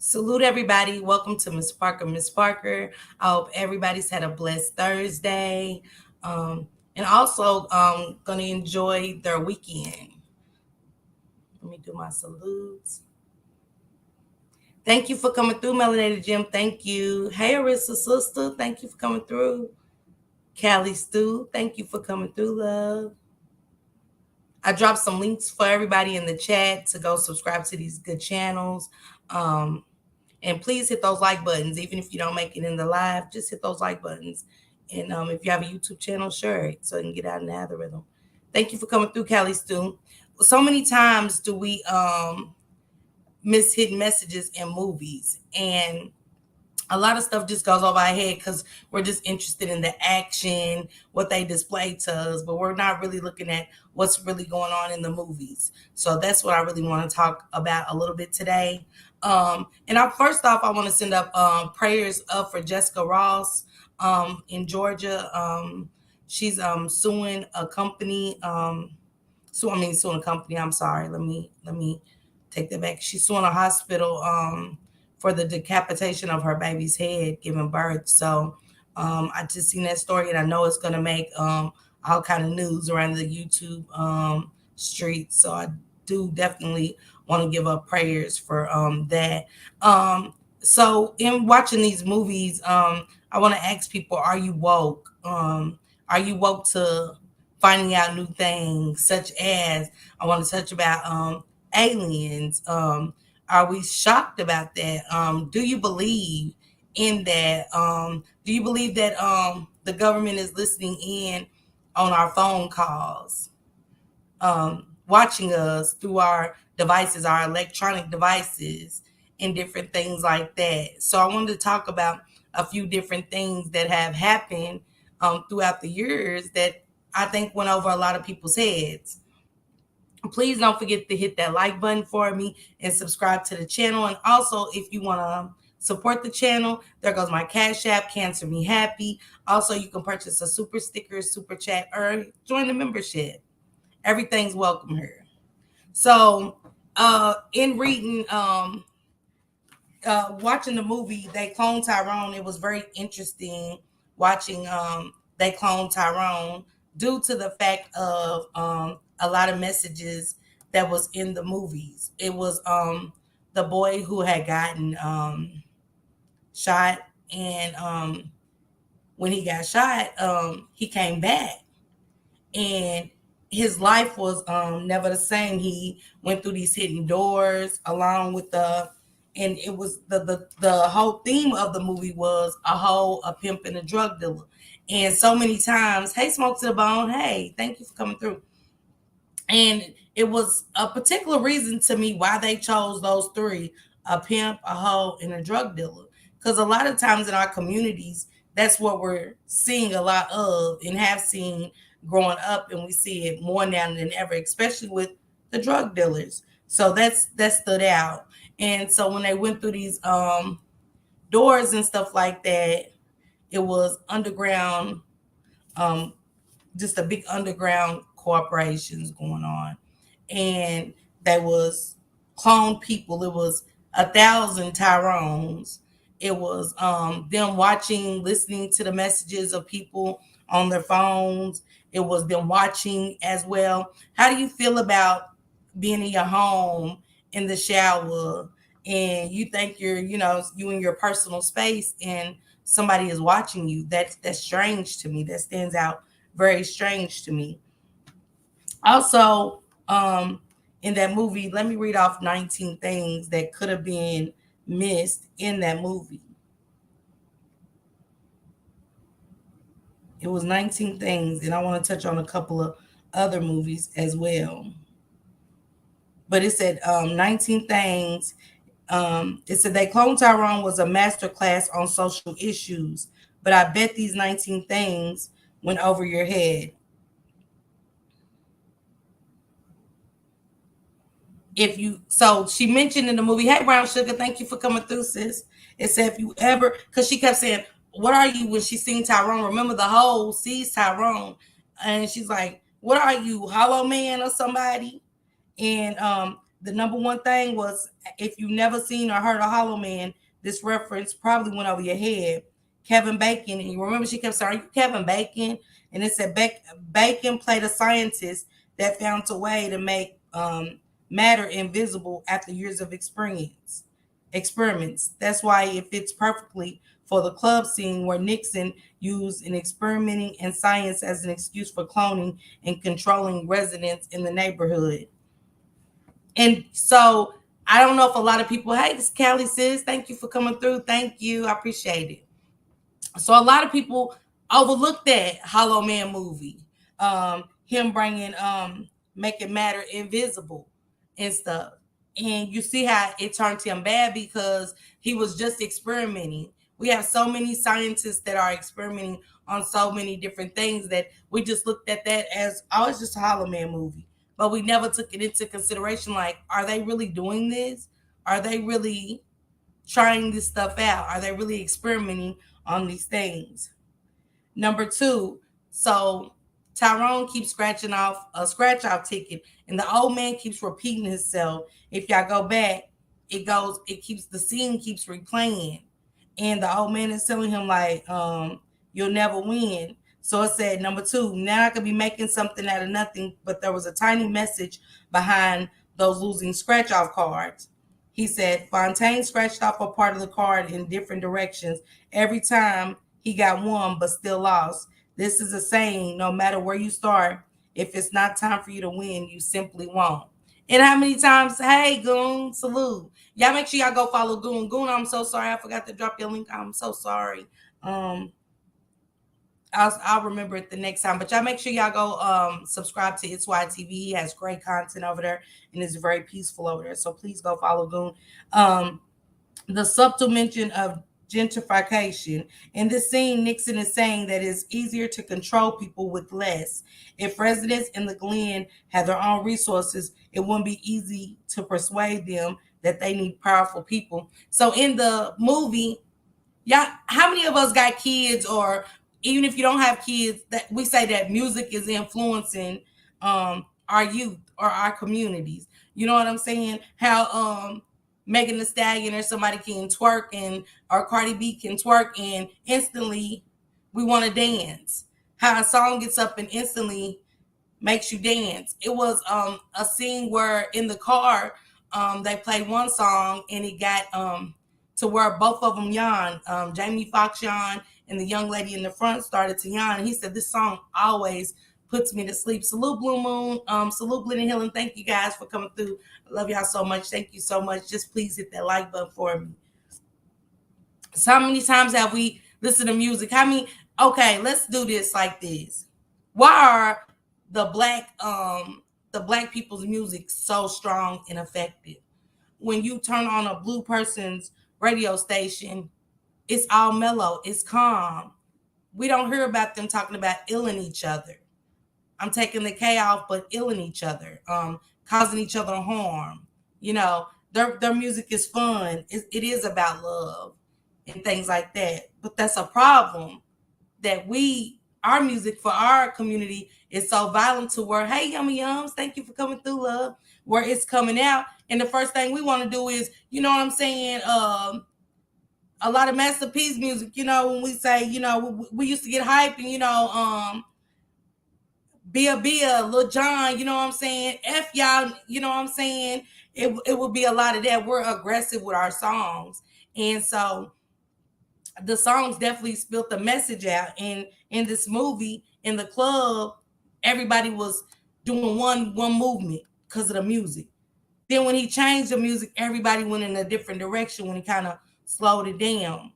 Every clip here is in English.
Salute everybody. Welcome to Miss Parker. Miss Parker. I hope everybody's had a blessed Thursday. And also gonna enjoy their weekend. Let me do my salutes. Thank you for coming through, Melanated Jim. Thank you. Hey Arissa sister. Thank you for coming through. Callie Stu, thank you for coming through, love. I dropped some links for everybody in the chat to go subscribe to these good channels. And please hit those like buttons. Even if you don't make it in the live, just hit those like buttons. And if you have a YouTube channel, share it so it can get out in the algorithm. Thank you for coming through, Callie Stu. So many times do we miss hidden messages in movies. And a lot of stuff just goes over our head because we're just interested in the action, what they display to us, but we're not really looking at what's really going on in the movies. So that's what I really want to talk about a little bit today. First off, I want to send up prayers up for Jessica Ross in Georgia. She's suing a company. Suing a company. I'm sorry. Let me take that back. She's suing a hospital for the decapitation of her baby's head giving birth. So I just seen that story, and I know it's going to make all kind of news around the YouTube streets. So I do definitely want to give up prayers for that. So in watching these movies, I want to ask people, are you woke? Are you woke to finding out new things, such as I want to touch about aliens? Are we shocked about that? Do you believe in that? Do you believe that the government is listening in on our phone calls, watching us through our devices, our electronic devices, and different things like that? So I wanted to talk about a few different things that have happened throughout the years that I think went over a lot of people's heads. Please don't forget to hit that like button for me and subscribe to the channel. And also, if you want to support the channel, there goes my Cash App, Cancer Me Happy. Also, you can purchase a super sticker, super chat, or join the membership. Everything's welcome here. So, in reading, watching the movie They Clone Tyrone, it was very interesting watching They Clone Tyrone due to the fact of a lot of messages that was in the movies. It was the boy who had gotten shot, and when he got shot, he came back, and his life was never the same. He went through these hidden doors along with and it was the whole theme of the movie was a pimp and a drug dealer. And so many times, hey, Smoke to the Bone, hey, thank you for coming through. And it was a particular reason to me why they chose those three: a pimp, a hoe, and a drug dealer. Because a lot of times in our communities, that's what we're seeing a lot of and have seen growing up, and we see it more now than ever, especially with the drug dealers. So that stood out. And so when they went through these doors and stuff like that, it was underground, um, just a big underground corporations going on, and there was cloned people. It was 1,000 Tyrones. It was them watching, listening to the messages of people on their phones. It was them watching as well. How do you feel about being in your home in the shower, and you think you in your personal space, and somebody is watching you? That's strange to me. That stands out very strange to me. Also, in that movie, let me read off 19 things that could have been missed in that movie. It was 19 things, and I want to touch on a couple of other movies as well. But it said 19 things. It said that Clone Tyrone was a master class on social issues, but I bet these 19 things went over your head. So she mentioned in the movie, hey Brown Sugar, thank you for coming through, sis. It said if you ever, because she kept saying, what are you, when she seen Tyrone? Remember the whole sees Tyrone, and she's like, what are you, Hollow Man or somebody? And the number one thing was, if you never seen or heard of Hollow Man, this reference probably went over your head. Kevin Bacon, and you remember she kept saying, "Are you Kevin Bacon?" And it said Bacon played a scientist that found a way to make matter invisible after years of experiments. That's why it fits perfectly for the club scene where Nixon used an experimenting in science as an excuse for cloning and controlling residents in the neighborhood. And so I don't know if a lot of people, hey, this is Callie sis, thank you for coming through. Thank you. I appreciate it. So a lot of people overlooked that Hollow Man movie. Him bringing making matter invisible and stuff. And you see how it turned him bad because he was just experimenting. We have so many scientists that are experimenting on so many different things that we just looked at that as, oh, it's just a Hollow Man movie. But we never took it into consideration, like, are they really doing this? Are they really trying this stuff out? Are they really experimenting on these things? Number two, so Tyrone keeps scratching off a scratch off ticket, and the old man keeps repeating himself. If y'all go back, it keeps the scene keeps replaying, and the old man is telling him like, "You'll never win." So it said, number two, now I could be making something out of nothing, but there was a tiny message behind those losing scratch off cards. He said Fontaine scratched off a part of the card in different directions every time he got one, but still lost. This is a saying: no matter where you start, if it's not time for you to win, you simply won't. And how many times, hey, Goon, salute. Y'all make sure y'all go follow Goon. Goon, I'm so sorry. I forgot to drop your link. I'm so sorry. I'll remember it the next time. But y'all make sure y'all go subscribe to It's Why TV. He has great content over there and it's very peaceful over there. So please go follow Goon. The subtle mention of gentrification. In this scene, Nixon is saying that it's easier to control people with less. If residents in the Glen had their own resources, it wouldn't be easy to persuade them that they need powerful people. So in the movie, yeah, how many of us got kids, or even if you don't have kids, that we say that music is influencing our youth or our communities? You know what I'm saying? How Megan Thee Stallion or somebody can twerk, and or Cardi B can twerk, and instantly we want to dance. How a song gets up and instantly makes you dance. It was a scene where in the car they played one song and it got to where both of them yawned. Jamie Foxx yawned and the young lady in the front started to yawn. And he said, "This song always puts me to sleep." Salute Blue Moon, salute Glenn Hill, and thank you guys for coming through. I love y'all so much. Thank you so much. Just please hit that like button for me. So how many times have we listened to music? How many? Okay, let's do this like this. Why are the black people's music so strong and effective? When you turn on a blue person's radio station, it's all mellow, it's calm. We don't hear about them talking about illing each other. I'm taking the K off, but illing each other, causing each other harm. You know, their music is fun. It is about love and things like that. But that's a problem that our music for our community is so violent to where, hey, yummy yums, thank you for coming through, love, where it's coming out. And the first thing we want to do is, you know what I'm saying? A lot of Master P's music, you know, when we say, you know, we used to get hype and, you know, Bia, Lil John, you know what I'm saying? F y'all, you know what I'm saying? It would be a lot of that. We're aggressive with our songs. And so the songs definitely spilled the message out. And in this movie, in the club, everybody was doing one movement because of the music. Then when he changed the music, everybody went in a different direction when he kind of slowed it down.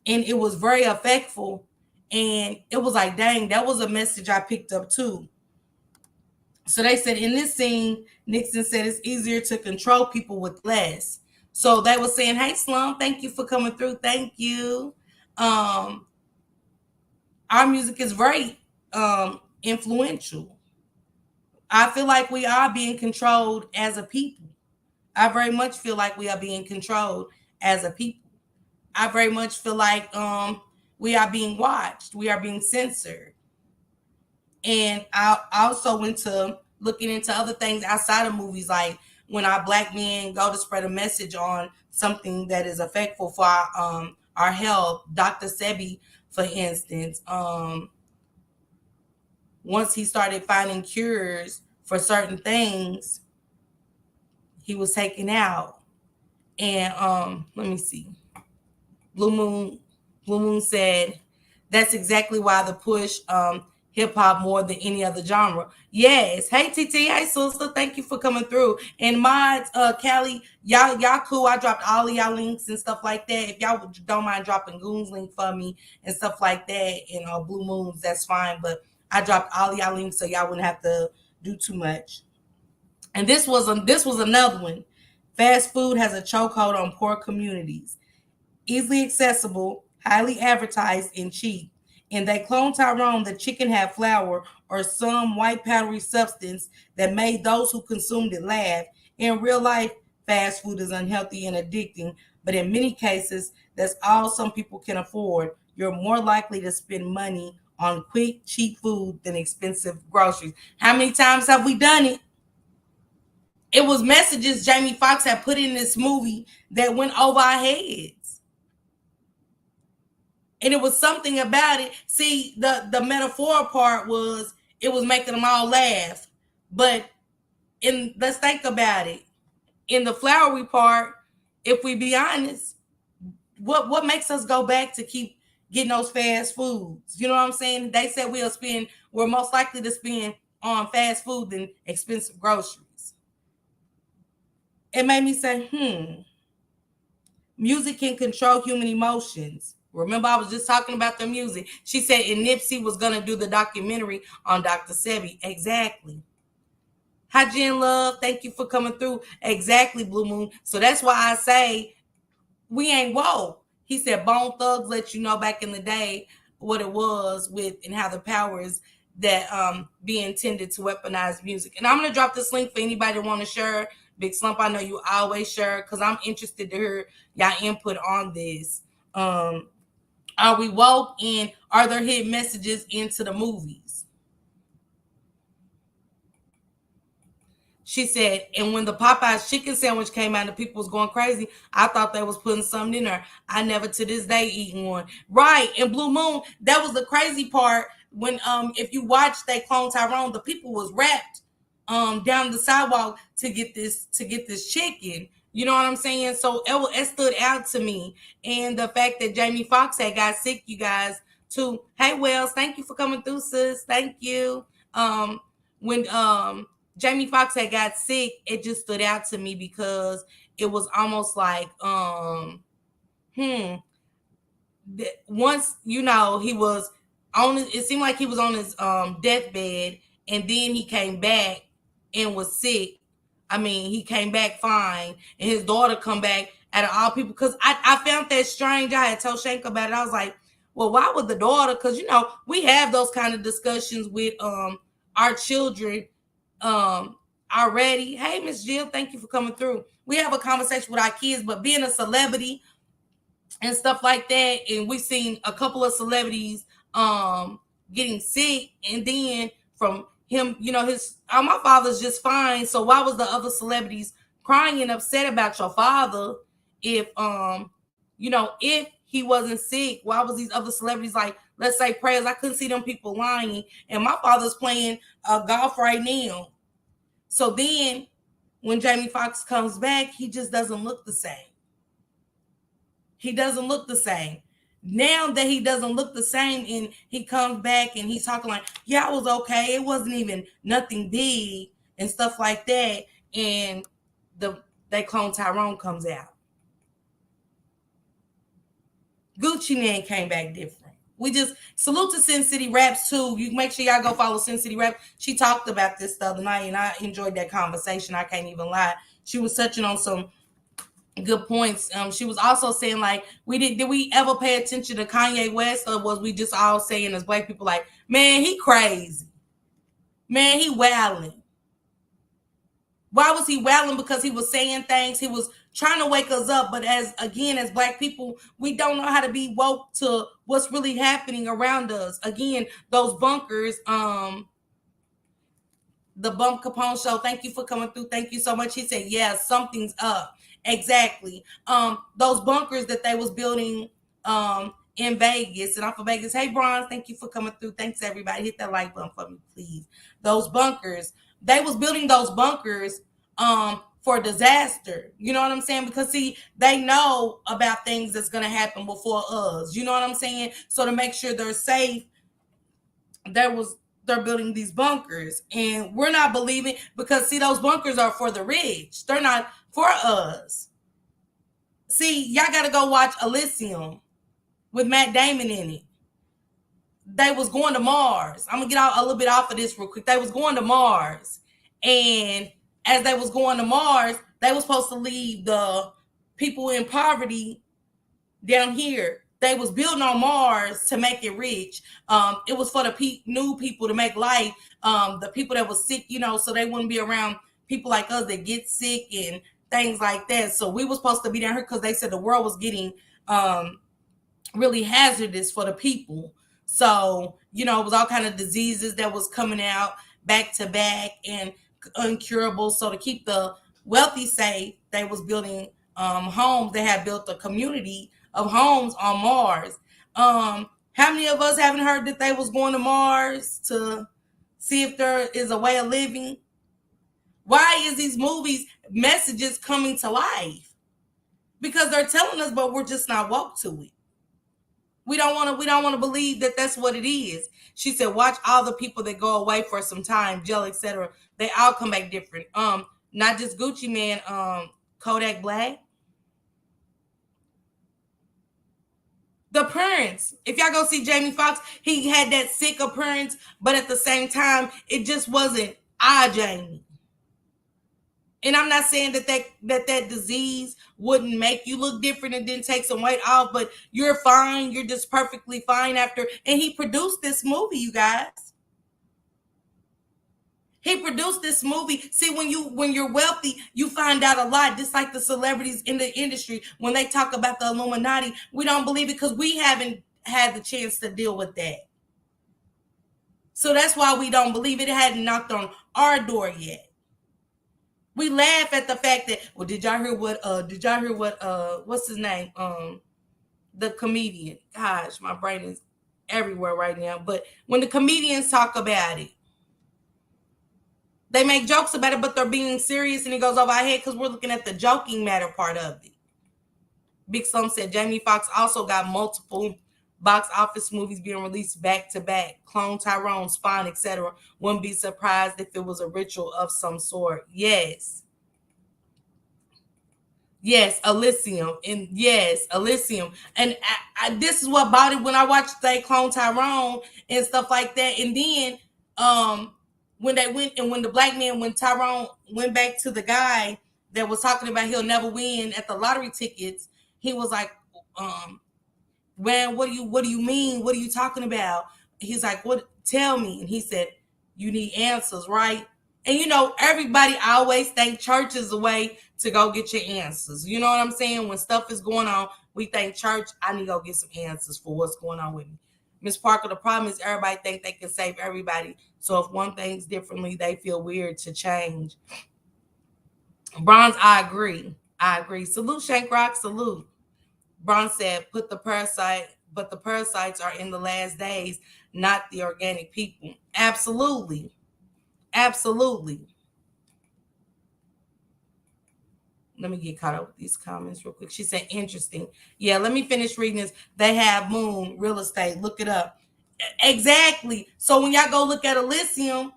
And it was very effectful. And it was like, dang, that was a message I picked up too. So they said in this scene, Nixon said it's easier to control people with less. So they were saying, hey, Slum, thank you for coming through. Thank you. Our music is very influential. I feel like we are being controlled as a people. I very much feel like we are being controlled as a people. I very much feel like we are being watched. We are being censored. And I also went to looking into other things outside of movies, like when our black men go to spread a message on something that is effectful for our health. Dr. Sebi, for instance, once he started finding cures for certain things, he was taken out. And let me see. Blue Moon Blue Moon said that's exactly why the push hip hop more than any other genre. Yes. Hey TT, hey sister, thank you for coming through. And mods, Callie, y'all cool. I dropped all of y'all links and stuff like that. If y'all don't mind dropping Goons link for me and stuff like that, and Blue Moons, that's fine. But I dropped all of y'all links so y'all wouldn't have to do too much. And this was another one. Fast food has a chokehold on poor communities. Easily accessible, highly advertised, and cheap. And they cloned Tyrone, the chicken had flour or some white powdery substance that made those who consumed it laugh. In real life, fast food is unhealthy and addicting, but in many cases, that's all some people can afford. You're more likely to spend money on quick, cheap food than expensive groceries. How many times have we done it? It was messages Jamie Foxx had put in this movie that went over our heads. And it was something about it. See, the metaphor part was it was making them all laugh. But let's think about it. In the flowery part, if we be honest, what makes us go back to keep getting those fast foods? You know what I'm saying? They said we're most likely to spend on fast food than expensive groceries. It made me say, music can control human emotions. Remember, I was just talking about the music. She said, and Nipsey was going to do the documentary on Dr. Sebi. Exactly. Hi, Jen Love. Thank you for coming through. Exactly, Blue Moon. So that's why I say we ain't woke. He said Bone Thugs let you know back in the day what it was with and how the powers that be intended to weaponize music. And I'm going to drop this link for anybody that want to share. Big Slump, I know you always share because I'm interested to hear y'all input on this. Are we woke, and are there hidden messages into the movies? She said, and when the Popeyes chicken sandwich came out and people was going crazy, I thought they was putting something in there. I never to this day eaten one. Right. And Blue Moon, that was the crazy part. When if you watch They Clone Tyrone, the people was wrapped down the sidewalk to get this chicken. You know what I'm saying? So it stood out to me. And the fact that Jamie Foxx had got sick, you guys, too. Hey Wells, thank you for coming through, sis. Thank you. When Jamie Foxx had got sick, it just stood out to me because it was almost like once he was on it seemed like he was on his deathbed, and then he came back and was sick. I mean, he came back fine, and his daughter come back out of all people, because I found that strange. I had told Shank about it. I was like, well, why would the daughter? Because we have those kind of discussions with our children already. Hey, Miss Jill, thank you for coming through. We have a conversation with our kids, but being a celebrity and stuff like that, and we've seen a couple of celebrities getting sick, and then from him, his my father's just fine. So why was the other celebrities crying and upset about your father if if he wasn't sick? Why was these other celebrities like, let's say, prayers? I couldn't see them people lying, and my father's playing golf right now. So then when Jamie Foxx comes back, he just doesn't look the same. He doesn't look the same. Now that he doesn't look the same, and he comes back and he's talking like, yeah, I was okay. It wasn't even nothing big and stuff like that. And They Clone Tyrone comes out. Gucci Man came back different. We just salute to Sin City Raps too. You make sure y'all go follow Sin City Rap. She talked about this the other night, and I enjoyed that conversation. I can't even lie. She was touching on some good points. She was also saying like, did we ever pay attention to Kanye West, or was we just all saying as black people like, man, he crazy, man, he wilding? Why was he wilding? Because he was saying things. He was trying to wake us up, but as black people, we don't know how to be woke to what's really happening around us. Again, those bunkers The Bump Capone Show. Thank you for coming through. Thank you so much. He said, yeah, something's up. Exactly. Those bunkers that they was building in Vegas, and I'm from Vegas. Hey, Bronze, thank you for coming through. Thanks, everybody. Hit that like button for me, please. Those bunkers, they was building those bunkers for disaster. You know what I'm saying? Because see, they know about things that's gonna happen before us. You know what I'm saying? So to make sure they're safe, they're building these bunkers, and we're not believing, because see, those bunkers are for the rich. They're not for us. See, y'all gotta go watch Elysium with Matt Damon in it. They was going to Mars. I'm gonna get out a little bit off of this real quick. They was going to Mars, and as they was going to Mars, they was supposed to leave the people in poverty down here. They was building on Mars to make it rich. It was for the new people to make life. The people that was sick, so they wouldn't be around people like us that get sick and things like that. So we was supposed to be down here because they said the world was getting really hazardous for the people. So, it was all kind of diseases that was coming out back to back and incurable. So to keep the wealthy safe, they was building homes. They had built a community of homes on Mars. How many of us haven't heard that they was going to Mars to see if there is a way of living? Why is these movies messages coming to life? Because they're telling us, but we're just not woke to it. We don't want to believe that that's what it is. She said, watch all the people that go away for some time, jail, etc. They all come back different. Not just Gucci Man, Kodak Black. The appearance. If y'all go see Jamie Foxx, he had that sick appearance, but at the same time, it just wasn't Jamie. And I'm not saying that disease wouldn't make you look different and then take some weight off, but you're fine. You're just perfectly fine after. And he produced this movie, you guys. He produced this movie. See, when you're wealthy, you find out a lot, just like the celebrities in the industry. When they talk about the Illuminati, we don't believe it because we haven't had the chance to deal with that. So that's why we don't believe it. It hadn't knocked on our door yet. We laugh at the fact that, well, did y'all hear what what's his name? The comedian. Gosh, my brain is everywhere right now. But when the comedians talk about it, they make jokes about it, but they're being serious and it goes over our head because we're looking at the joking matter part of it. Big Slum said Jamie Foxx also got multiple box office movies being released back to back. Clone, Tyrone, Spawn, etc. Wouldn't be surprised if it was a ritual of some sort. Yes. Yes, Elysium. And yes, Elysium. And this is what bothered when I watched they Clone Tyrone and stuff like that. And then when they went and when Tyrone went back to the guy that was talking about he'll never win at the lottery tickets, he was like, man, what do you mean? What are you talking about? He's like, what? Tell me. And he said, you need answers, right? And everybody always think church is a way to go get your answers. You know what I'm saying? When stuff is going on, we think church, I need to go get some answers for what's going on with me. Miss Parker, the problem is everybody think they can save everybody. So if one thinks differently, they feel weird to change. Bronze, I agree. Salute, Shank Rock, salute. Bronze said, but the parasites are in the last days, not the organic people. Absolutely. Absolutely. Let me get caught up with these comments real quick. She said, interesting. Yeah, let me finish reading this. They have Moon real estate. Look it up. Exactly. So when y'all go look at Elysium,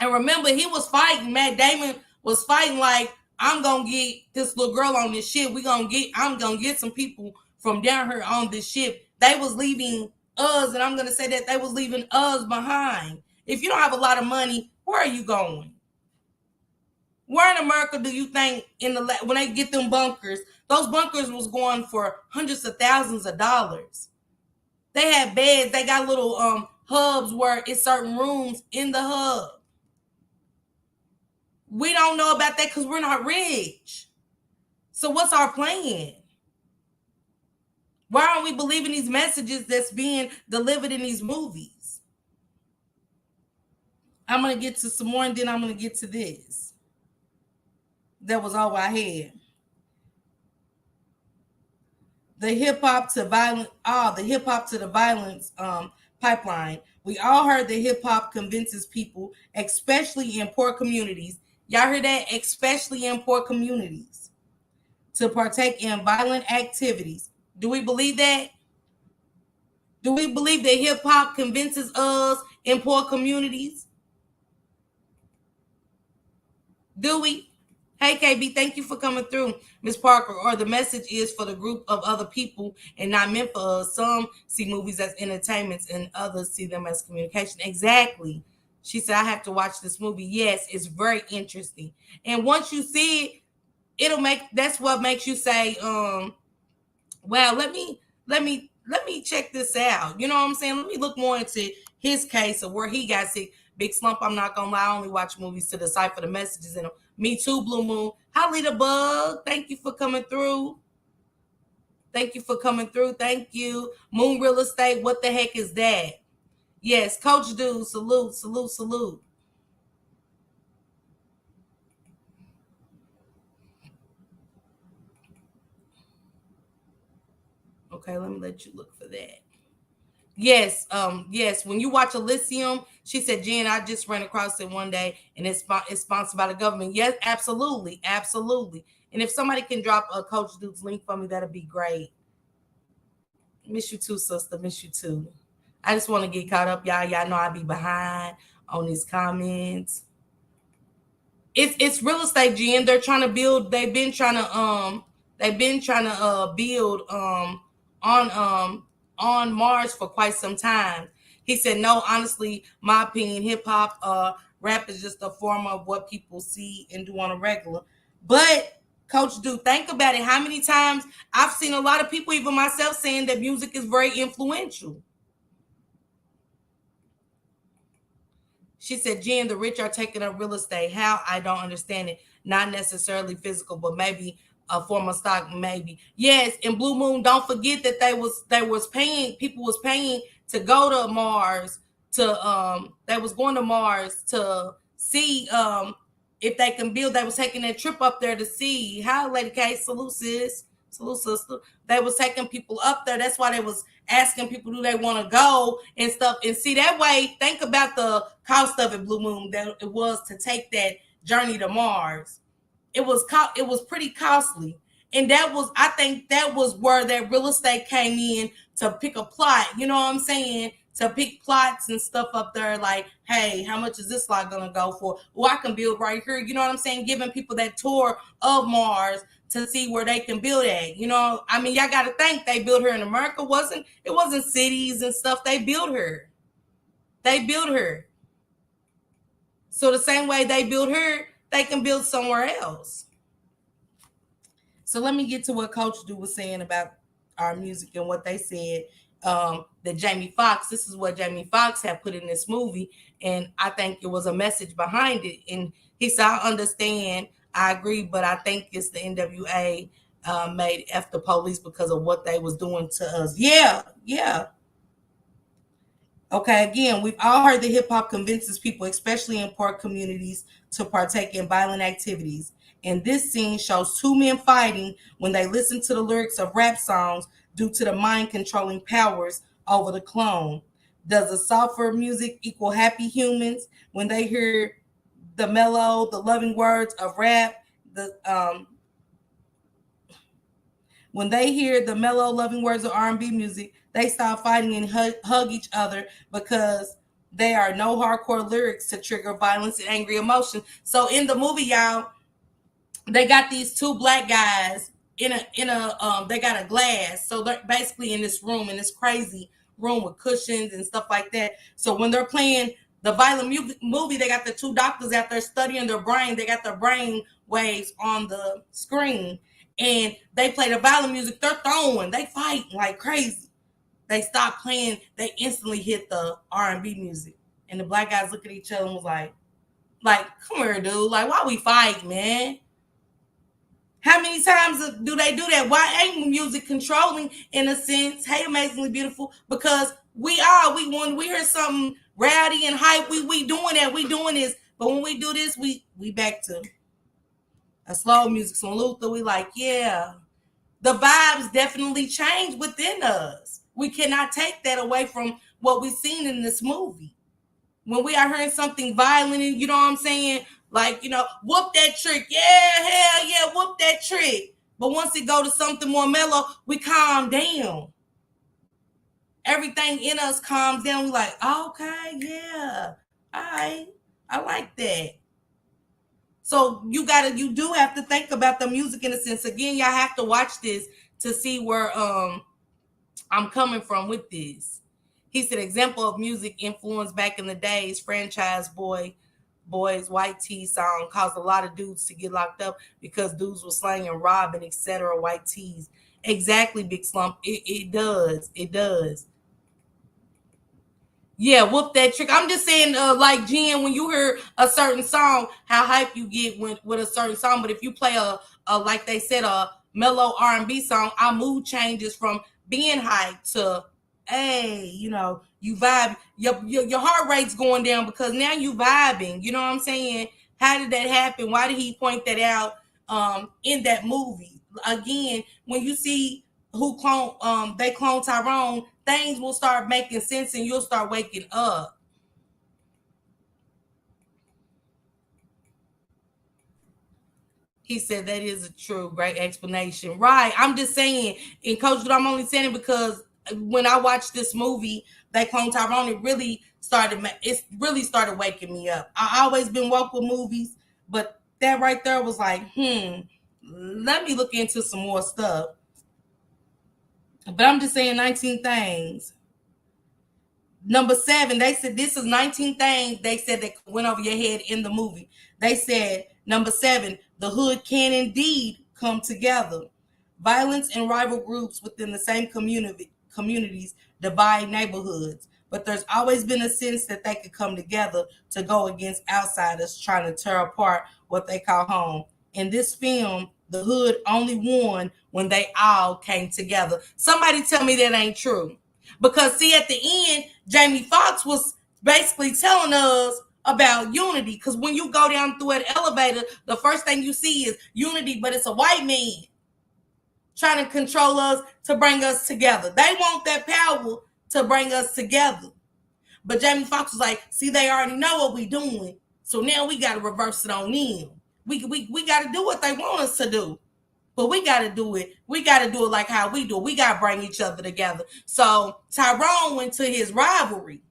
and remember, he was fighting. Matt Damon was fighting like, I'm gonna get this little girl on this ship. I'm gonna get some people from down here on this ship. They was leaving us, and I'm gonna say that they was leaving us behind. If you don't have a lot of money, where are you going? Where in America do you think when they get them bunkers, those bunkers was going for hundreds of thousands of dollars. They had beds. They got little hubs where it's certain rooms in the hub. We don't know about that because we're not rich. So what's our plan? Why aren't we believing these messages that's being delivered in these movies? I'm gonna get to some more, and then I'm gonna get to this. That was all I had. The hip hop to violent, the hip hop to the violence pipeline. We all heard that hip hop convinces people, especially in poor communities. Y'all heard that? Especially in poor communities, to partake in violent activities. Do we believe that? Do we believe that hip hop convinces us in poor communities? Do we? Hey KB, thank you for coming through, Miss Parker. Or the message is for the group of other people and not meant for us. Some see movies as entertainments and others see them as communication. Exactly. She said, I have to watch this movie. Yes, it's very interesting. And once you see it, that's what makes you say, well, let me check this out. You know what I'm saying? Let me look more into his case of where he got sick. Big Slump, I'm not gonna lie, I only watch movies to decipher the messages in them. Me too, Blue Moon. Holly the Bug, thank you for coming through. Thank you for coming through. Thank you. Moon Real Estate, what the heck is that? Yes, Coach Dude, salute, salute, salute. Okay, let me let you look for that. Yes. When you watch Elysium, she said, Jen, I just ran across it one day and it's sponsored by the government. Yes, absolutely. Absolutely. And if somebody can drop a Coach Dude's link for me, that'd be great. Miss you too, sister. Miss you too. I just want to get caught up, y'all. Y'all know I be behind on these comments. It's real estate, Jen. They're trying to build. They've been trying to build on on Mars for quite some time. He said, no, honestly, my opinion, hip hop rap is just a form of what people see and do on a regular. But Coach Do, think about it. How many times I've seen a lot of people, even myself, saying that music is very influential. She said, Jen, the rich are taking up real estate. How? I don't understand it. Not necessarily physical, but maybe a form of stock, maybe. Yes, and Blue Moon, don't forget that they was paying, people was paying to go to Mars, to they was going to Mars to see if they can build. They was taking that trip up there to see. How, Lady K, salute sis. Salute sister. They was taking people up there. That's why they was asking people, do they want to go and stuff. And see, that way, think about the cost of it, Blue Moon, that it was to take that journey to Mars. It was pretty costly. And that was, I think that was where that real estate came in, to pick a plot, you know what I'm saying? To pick plots and stuff up there, like, hey, how much is this lot gonna go for? Well, I can build right here, you know what I'm saying? Giving people that tour of Mars to see where they can build at. You know, I mean, y'all gotta think they built her in America. It wasn't cities and stuff. They built her. They built her. So the same way they built her, they can build somewhere else. So let me get to what Coach Du was saying about our music and what they said. That Jamie Foxx, this is what Jamie Foxx had put in this movie, and I think it was a message behind it. And he said, I understand, I agree, but I think it's the NWA made F the police because of what they was doing to us. Yeah, yeah. Okay, again, we've all heard that hip hop convinces people, especially in poor communities, to partake in violent activities. And this scene shows two men fighting when they listen to the lyrics of rap songs due to the mind controlling powers over the clone. Does the softer music equal happy humans when they hear the mellow, the loving words of rap? The When they hear the mellow, loving words of R&B music, they stop fighting and hug each other because there are no hardcore lyrics to trigger violence and angry emotion. So in the movie, y'all, they got these two black guys in a they got a glass. So they're basically in this room, in this crazy room with cushions and stuff like that. So when they're playing the violent movie, they got the two doctors out there studying their brain. They got their brain waves on the screen, and they play the violent music. They're throwing, they fight like crazy. They stop playing. They instantly hit the R&B music, and the black guys look at each other and was like, come here, dude. Like, why we fight, man? How many times do they do that? Why ain't music controlling in a sense? Hey, amazingly beautiful, because when we hear something Rowdy and hype, we doing that, we doing this. But when we do this, we back to a slow music. So Luther, we like, yeah. The vibes definitely change within us. We cannot take that away from what we've seen in this movie. When we are hearing something violent, and you know what I'm saying, like, whoop that trick, yeah, hell yeah, whoop that trick. But once it go to something more mellow, we calm down. Everything in us calms down. We like, okay, yeah, all right, I like that. So you do have to think about the music in a sense. Again, y'all have to watch this to see where I'm coming from with this. He said, example of music influence back in the days, franchise boys, white tee song caused a lot of dudes to get locked up because dudes were slanging, robbing, etc. White tees. Exactly, Big Slump. It does. It does. Yeah, whoop that trick. I'm just saying, like Jen, when you hear a certain song, how hype you get with a certain song. But if you play a like they said, a mellow R&B song, our mood changes from being hype to, hey, you vibe. Your heart rate's going down because now you vibing. You know what I'm saying? How did that happen? Why did he point that out in that movie? Again, when you see they clone Tyrone, things will start making sense and you'll start waking up. He said that is a true great explanation. Right. I'm just saying, and Coach, I'm only saying it because when I watched this movie, They Clone Tyrone, it really started waking me up. I always been woke with movies, but that right there was like, let me look into some more stuff. But I'm just saying 19 things. Number 7, they said this is 19 things they said that went over your head in the movie. They said, number 7, the hood can indeed come together. Violence and rival groups within the same communities divide neighborhoods, but there's always been a sense that they could come together to go against outsiders trying to tear apart what they call home. In this film, the hood only won when they all came together. Somebody tell me that ain't true. Because see, at the end, Jamie Foxx was basically telling us about unity. Because when you go down through an elevator, the first thing you see is unity, but it's a white man trying to control us to bring us together. They want that power to bring us together. But Jamie Foxx was like, see, they already know what we're doing. So now we got to reverse it on them. We got to do what they want us to do. But we got to do it. We got to do it like how we do it. We got to bring each other together. So Tyrone went to his rivalry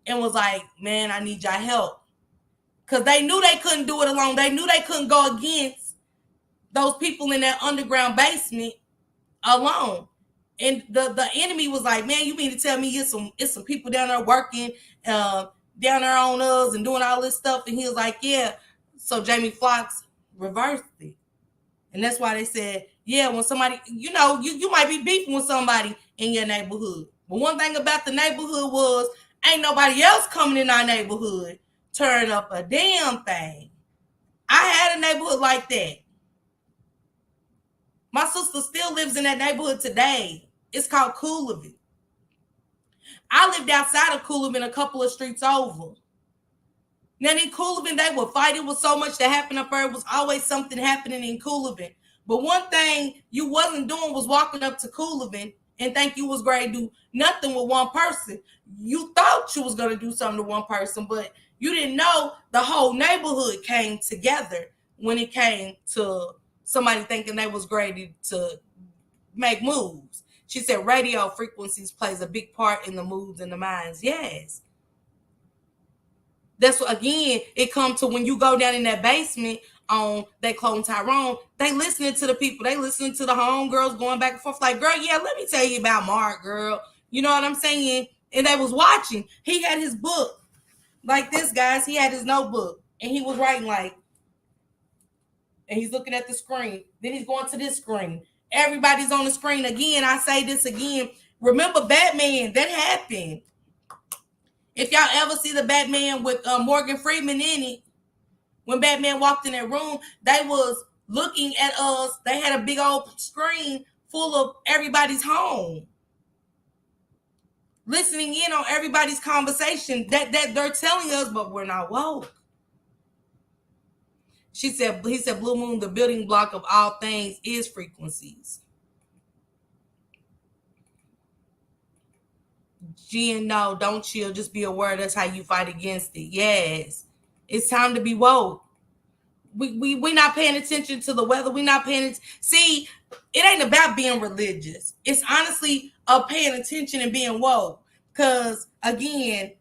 and was like, man, I need y'all help. Because they knew they couldn't do it alone. They knew they couldn't go against those people in that underground basement alone. And the enemy was like, man, you mean to tell me it's some people down there working down there on us and doing all this stuff? And he was like, yeah. So Jamie Foxx reversed it. And that's why they said, yeah, when somebody, you might be beefing with somebody in your neighborhood. But one thing about the neighborhood was ain't nobody else coming in our neighborhood tearing up a damn thing. I had a neighborhood like that. My sister still lives in that neighborhood today. It's called Coolivin. I lived outside of Coolivin a couple of streets over. Now in Coolivin, they would fight. It was so much that happened up there. It was always something happening in Coolivin. But one thing you wasn't doing was walking up to Coolivin and think you was going to do nothing with one person. You thought you was going to do something to one person, but you didn't know the whole neighborhood came together when it came to somebody thinking they was ready to make moves. She said radio frequencies plays a big part in the moods and the minds. Yes. That's what, again, it comes to when you go down in that basement on They Clone Tyrone, they listening to the people. They listening to the homegirls going back and forth like, girl, yeah, let me tell you about Mark, girl. You know what I'm saying? And they was watching. He had his book. Like this, guys, he had his notebook. And he was writing like, and he's looking at the screen. Then he's going to this screen. Everybody's on the screen. Again, I say this again. Remember Batman, that happened. If y'all ever see the Batman with Morgan Freeman in it, when Batman walked in that room, they was looking at us. They had a big old screen full of everybody's home. listening in on everybody's conversation that they're telling us, but we're not woke. He said, Blue Moon, the building block of all things is frequencies. Jen, no, don't chill. Just be aware. That's how you fight against it. Yes. It's time to be woke. We not paying attention to the weather. We not paying attention. See, it ain't about being religious. It's honestly paying attention and being woke. Because, again,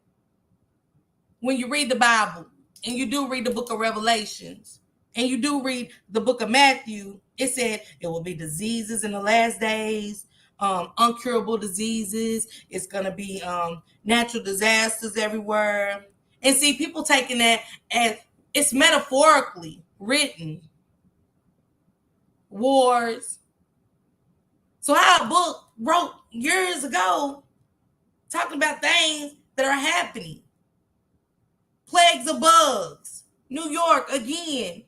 when you read the Bible and you do read the book of Revelations and you do read the book of Matthew, it said it will be diseases in the last days, uncurable diseases. It's going to be natural disasters everywhere. And see, people taking that as it's metaphorically written. Wars. So how a book wrote years ago talking about things that are happening. Plagues of bugs. New York again.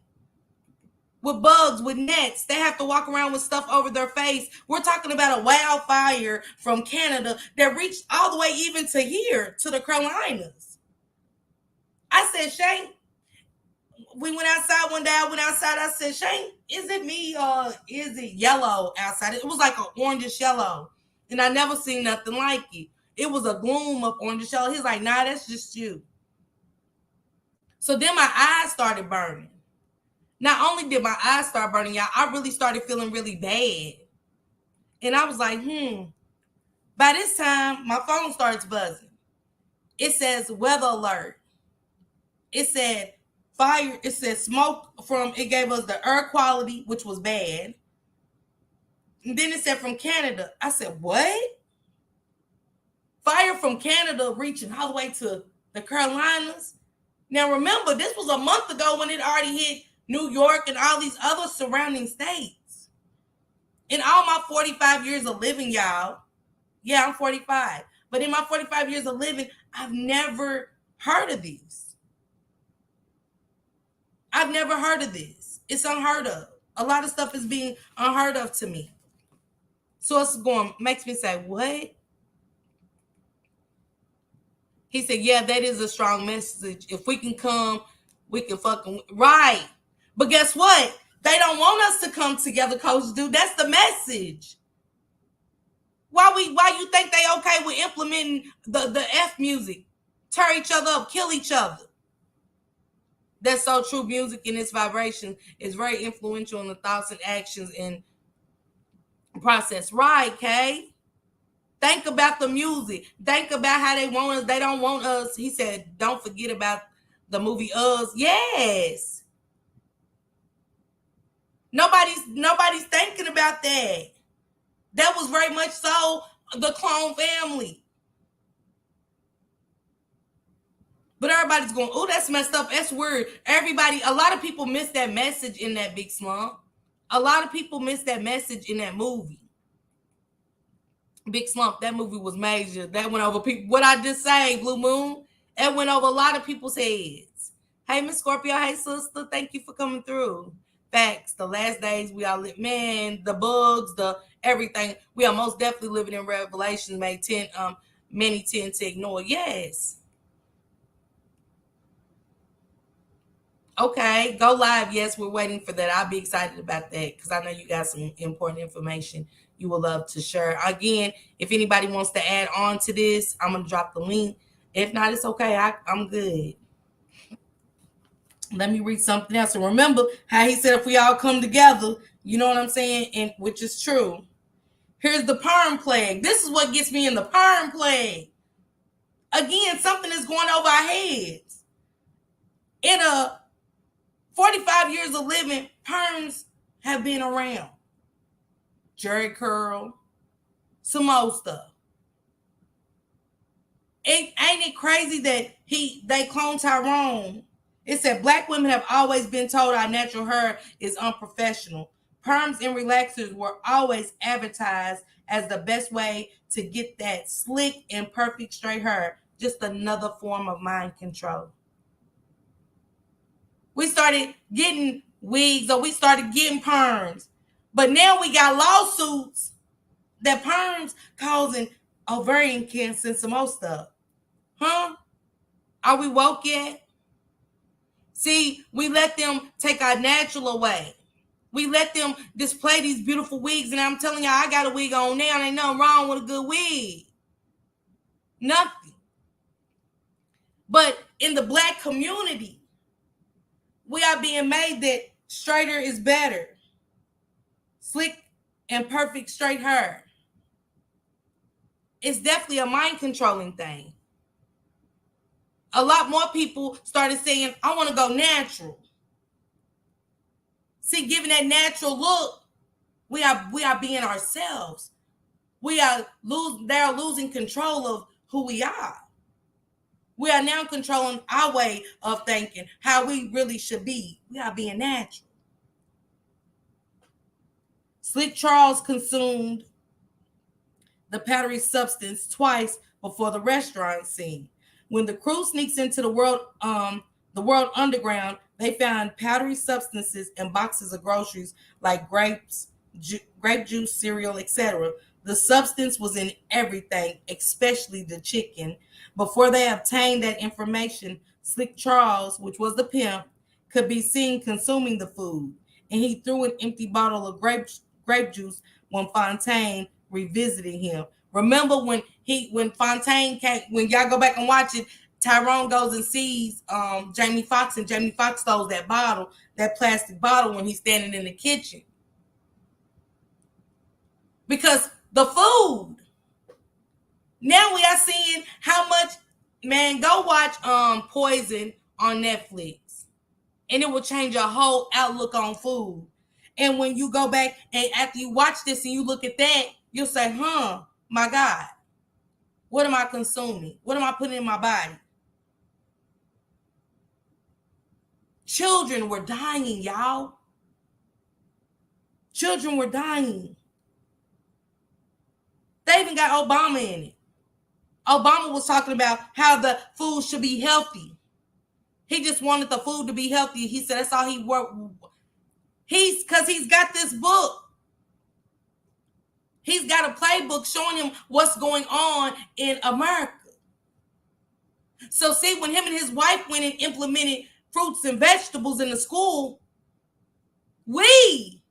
With bugs, with nets. They have to walk around with stuff over their face. We're talking about a wildfire from Canada that reached all the way even to here, to the Carolinas. I said, Shane, we went outside one day. I said, Shane, is it me or is it yellow outside? It was like an orangish yellow. And I never seen nothing like it. It was a gloom of orangish yellow. He's like, nah, that's just you. So then my eyes started burning. Not only did my eyes start burning, y'all, I really started feeling really bad. And I was like, By this time, my phone starts buzzing. It says weather alert. It said fire. It said smoke from, it gave us the air quality, which was bad. And then it said from Canada. I said, what? Fire from Canada reaching all the way to the Carolinas. Now, remember, this was a month ago when it already hit New York and all these other surrounding states. In all my 45 years of living, y'all, yeah, I'm 45, but in my 45 years of living, I've never heard of this. I've never heard of this. It's unheard of. A lot of stuff is being unheard of to me. So it's makes me say, what? He said, yeah, that is a strong message. If we can come, we can fucking, right. But guess what? They don't want us to come together, Coach Dude. That's the message. Why you think they okay with implementing the F music? Tear each other up, kill each other. That's so true. Music and its vibration is very influential in the thoughts and actions and process. Right, Kay? Think about the music. Think about how they want us. They don't want us. He said, don't forget about the movie Us. Yes. Nobody's thinking about that. That was very much so the clone family. But everybody's going, oh, that's messed up. That's weird. A lot of people missed that message in that Big Slump. A lot of people missed that message in that movie. Big Slump, that movie was major. That went over people. What I just say, Blue Moon, that went over a lot of people's heads. Hey, Miss Scorpio. Hey, sister. Thank you for coming through. Facts. The last days we all live, man, the bugs, the everything. We are most definitely living in Revelation. Many tend to ignore. Yes. Okay, go live. Yes, we're waiting for that. I'll be excited about that because I know you got some important information you will love to share. Again, if anybody wants to add on to this, I'm going to drop the link. If not, it's okay. I'm good. Let me read something else. And remember how he said if we all come together, you know what I'm saying? And which is true. Here's the perm plague. This is what gets me in the perm plague. Again, something is going over our heads. In 45 years of living, perms have been around. Jerry curl, some old stuff. Ain't it crazy that they cloned Tyrone? It said black women have always been told our natural hair is unprofessional. Perms and relaxers were always advertised as the best way to get that slick and perfect straight hair. Just another form of mind control. We started getting wigs or we started getting perms. But now we got lawsuits that perms causing ovarian cancer, and some more stuff. Huh? Are we woke yet? See, we let them take our natural away. We let them display these beautiful wigs, and I'm telling y'all, I got a wig on now, and ain't nothing wrong with a good wig. Nothing. But in the black community, we are being made that straighter is better. Slick and perfect straight hair. It's definitely a mind controlling thing. A lot more people started saying, I want to go natural. See, giving that natural look, we are being ourselves. They're losing control of who we are. We are now controlling our way of thinking, how we really should be. We are being natural. Slick Charles consumed the powdery substance twice before the restaurant scene. When the crew sneaks into the world underground, they found powdery substances in boxes of groceries like grapes, grape juice, cereal, etc. The substance was in everything, especially the chicken. Before they obtained that information, Slick Charles, which was the pimp, could be seen consuming the food, and he threw an empty bottle of grape juice when Fontaine revisited him. Remember when Fontaine came, when y'all go back and watch it, Tyrone goes and sees Jamie Foxx, and Jamie Foxx throws that bottle, that plastic bottle, when he's standing in the kitchen. Because the food. Now we are seeing how much, man, go watch Poison on Netflix. And it will change your whole outlook on food. And when you go back and after you watch this and you look at that, you'll say, my God, what am I consuming? What am I putting in my body? Children were dying, y'all. Children were dying. They even got Obama in it. Obama was talking about how the food should be healthy. He just wanted the food to be healthy. He said that's all he worked. Because he's got this book. He's got a playbook showing him what's going on in America. So see, when him and his wife went and implemented fruits and vegetables in the school, we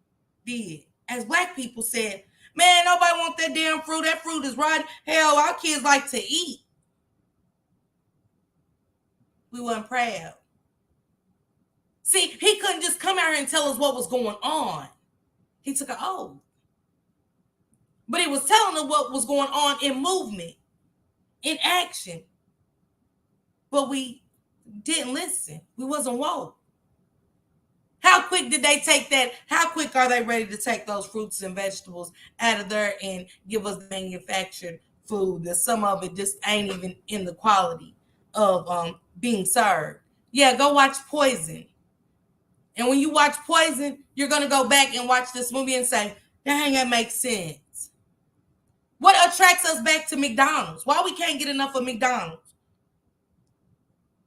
did, as black people, said, man, nobody want that damn fruit. That fruit is rotten. Hell, our kids like to eat. We weren't proud. See, he couldn't just come out here and tell us what was going on. He took an oath. But he was telling us what was going on in movement, in action. But we didn't listen. We wasn't woke. How quick did they take that? How quick are they ready to take those fruits and vegetables out of there and give us manufactured food that some of it just ain't even in the quality of being served? Yeah, go watch Poison. And when you watch Poison, you're going to go back and watch this movie and say, that ain't gonna make sense. What attracts us back to McDonald's? Why we can't get enough of McDonald's?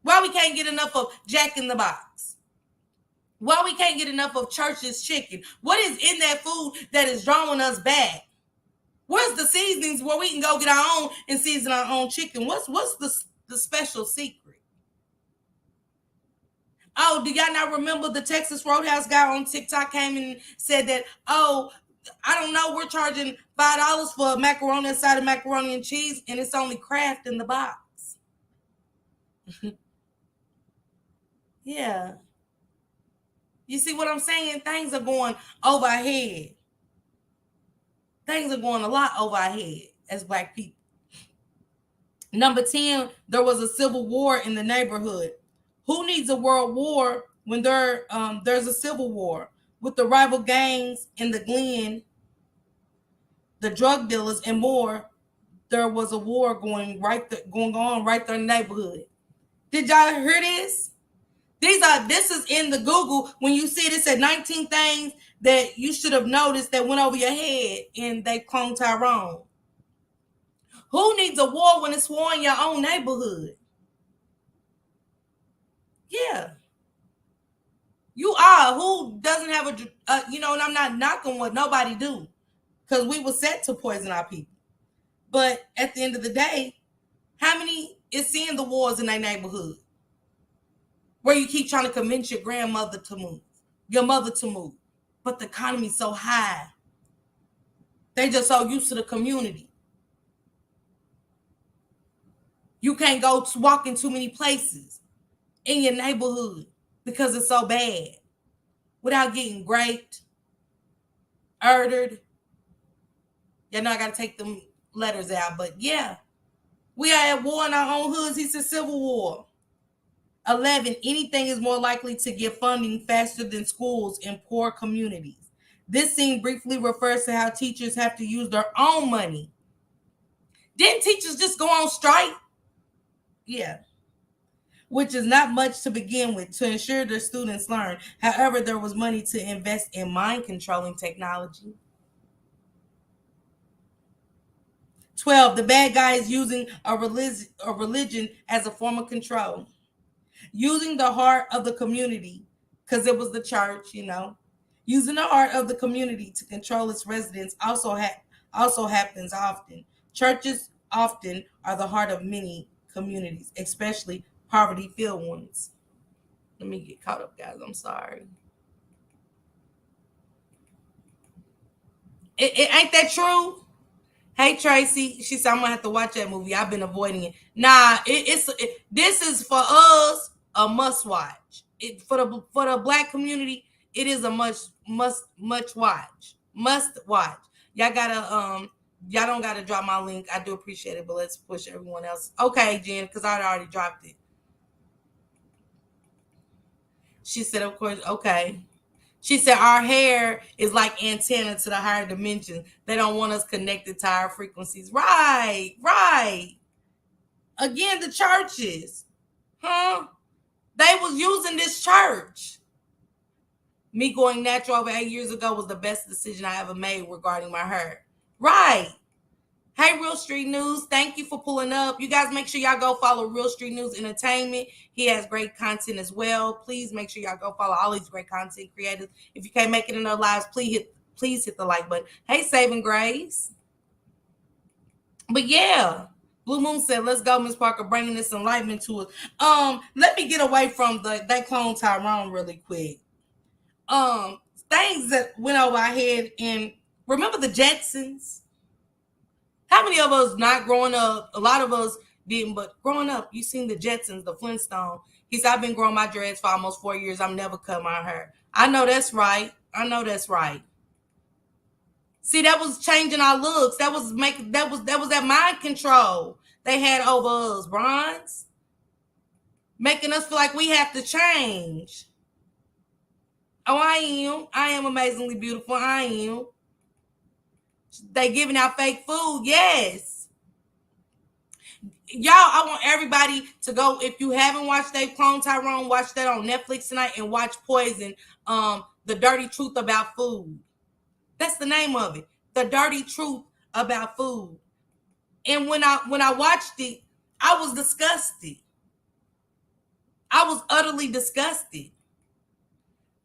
Why we can't get enough of Jack in the Box? Why we can't get enough of Church's chicken? What is in that food that is drawing us back? Where's the seasonings where we can go get our own and season our own chicken? What's the special secret? Oh, do y'all not remember the Texas Roadhouse guy on TikTok came and said that, oh, I don't know, we're charging $5 for macaroni inside of macaroni and cheese, and it's only Kraft in the box. Yeah. You see what I'm saying? Things are going over our head. Things are going a lot over our head as black people. Number 10, there was a civil war in the neighborhood. Who needs a world war when there's a civil war? With the rival gangs in the Glen, the drug dealers, and more, there was a war going on right there in the neighborhood. Did y'all hear this? This is in the Google. When you see it said 19 things that you should have noticed that went over your head, and they cloned Tyrone. Who needs a war when it's war in your own neighborhood? Yeah. You are. Who doesn't have and I'm not knocking what nobody do, because we were set to poison our people. But at the end of the day, how many is seeing the wars in their neighborhood where you keep trying to convince your grandmother to move, your mother to move, but the economy's so high. They just so used to the community. You can't go to walk in too many places in your neighborhood because it's so bad without getting raped, murdered. You know, I got to take them letters out, but yeah, we are at war in our own hoods. He said civil war. 11, anything is more likely to get funding faster than schools in poor communities. This scene briefly refers to how teachers have to use their own money. Didn't teachers just go on strike? Yeah. Which is not much to begin with to ensure their students learn. However, there was money to invest in mind controlling technology. 12, the bad guy is using a religion as a form of control. Using the heart of the community, because it was the church, you know. Using the heart of the community to control its residents also happens often. Churches often are the heart of many communities, especially poverty-filled ones. Let me get caught up, guys. I'm sorry. It ain't that true? Hey Tracy, she said I'm gonna have to watch that movie. I've been avoiding it. Nah, this is for us a must watch. For the black community, it is a much watch. Must watch. Y'all don't gotta drop my link. I do appreciate it, but let's push everyone else. Okay, Jen, because I already dropped it. She said, of course, okay. She said our hair is like antenna to the higher dimensions. They don't want us connected to our frequencies. Right, right. Again, the churches. Huh? They was using this church. Me going natural over 8 years ago was the best decision I ever made regarding my hair. Right. Hey, Real Street News. Thank you for pulling up. You guys make sure y'all go follow Real Street News Entertainment. He has great content as well. Please make sure y'all go follow all these great content creators. If you can't make it in their lives, please hit the like button. Hey, Saving Grace. But yeah, Blue Moon said, let's go, Miss Parker, bringing this enlightenment to us. Let me get away from that clone Tyrone really quick. Things that went over our head, and remember the Jetsons? How many of us not growing up? A lot of us didn't, but growing up, you seen the Jetsons, the Flintstones. He said, I've been growing my dreads for almost 4 years. I'm never cut my hair. I know that's right. I know that's right. See, that was changing our looks. That was that mind control they had over us, Bronze. Making us feel like we have to change. Oh, I am. I am amazingly beautiful. I am. They giving out fake food. Yes. Y'all, I want everybody to go. If you haven't watched Dave Clone Tyrone, watch that on Netflix tonight and watch Poison, The Dirty Truth About Food. That's the name of it. The Dirty Truth About Food. And when I watched it, I was disgusted. I was utterly disgusted.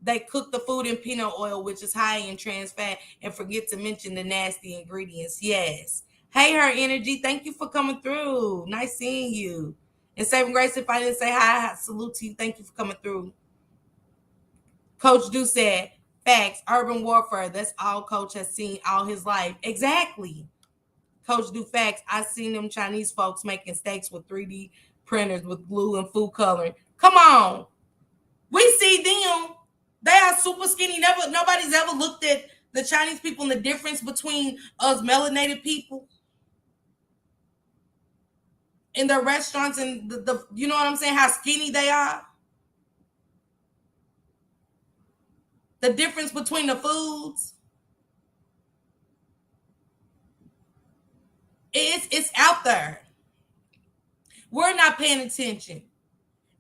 They cook the food in peanut oil, which is high in trans fat, and forget to mention the nasty ingredients. Yes. Hey, Her Energy, thank you for coming through. Nice seeing you. And Saving Grace, if I didn't say hi, salute to you. Thank you for coming through. Coach Du said, facts, urban warfare. That's all Coach has seen all his life. Exactly. Coach Du facts. I seen them Chinese folks making steaks with 3D printers with glue and food coloring. Come on. We see them. They are super skinny. Nobody's ever looked at the Chinese people and the difference between us melanated people in their restaurants and the you know what I'm saying, how skinny they are. The difference between the foods. It's out there. We're not paying attention.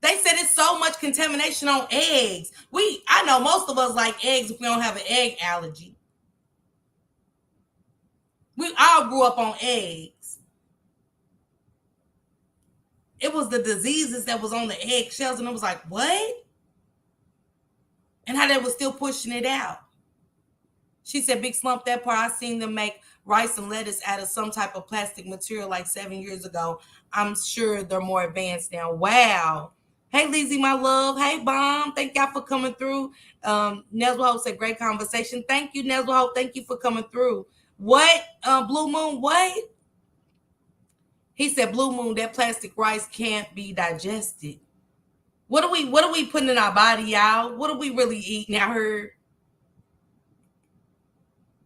They said it's so much contamination on eggs. I know most of us like eggs if we don't have an egg allergy. We all grew up on eggs. It was the diseases that was on the eggshells, and it was like, what? And how they were still pushing it out. She said, big slump that part. I seen them make rice and lettuce out of some type of plastic material like 7 years ago. I'm sure they're more advanced now. Wow. Hey, Lizzie, my love. Hey, Bomb. Thank y'all for coming through. Neswa Hope said, great conversation. Thank you, Neswa Hope. Thank you for coming through. What? Blue Moon, what? He said, Blue Moon, that plastic rice can't be digested. What are we putting in our body, y'all? What are we really eating? I heard.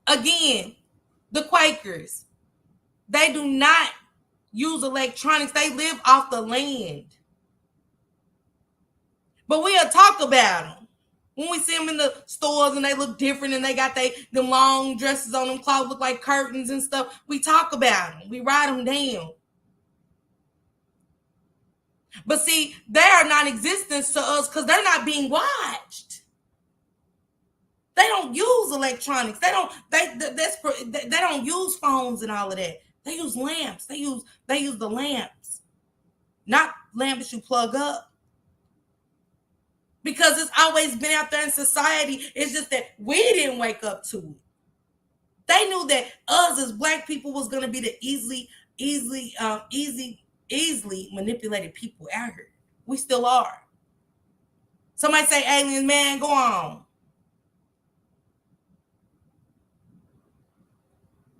Again, the Quakers, they do not use electronics. They live off the land. But we'll talk about them. When we see them in the stores and they look different and they got them long dresses on them, clothes look like curtains and stuff, we talk about them. We write them down. But see, they are non-existent to us because they're not being watched. They don't use electronics. They don't use phones and all of that. They use lamps. They use the lamps, not lamps you plug up. Because it's always been out there in society. It's just that we didn't wake up to it. They knew that us as Black people was going to be the easily manipulated people out here. We still are. Somebody say aliens, man, go on.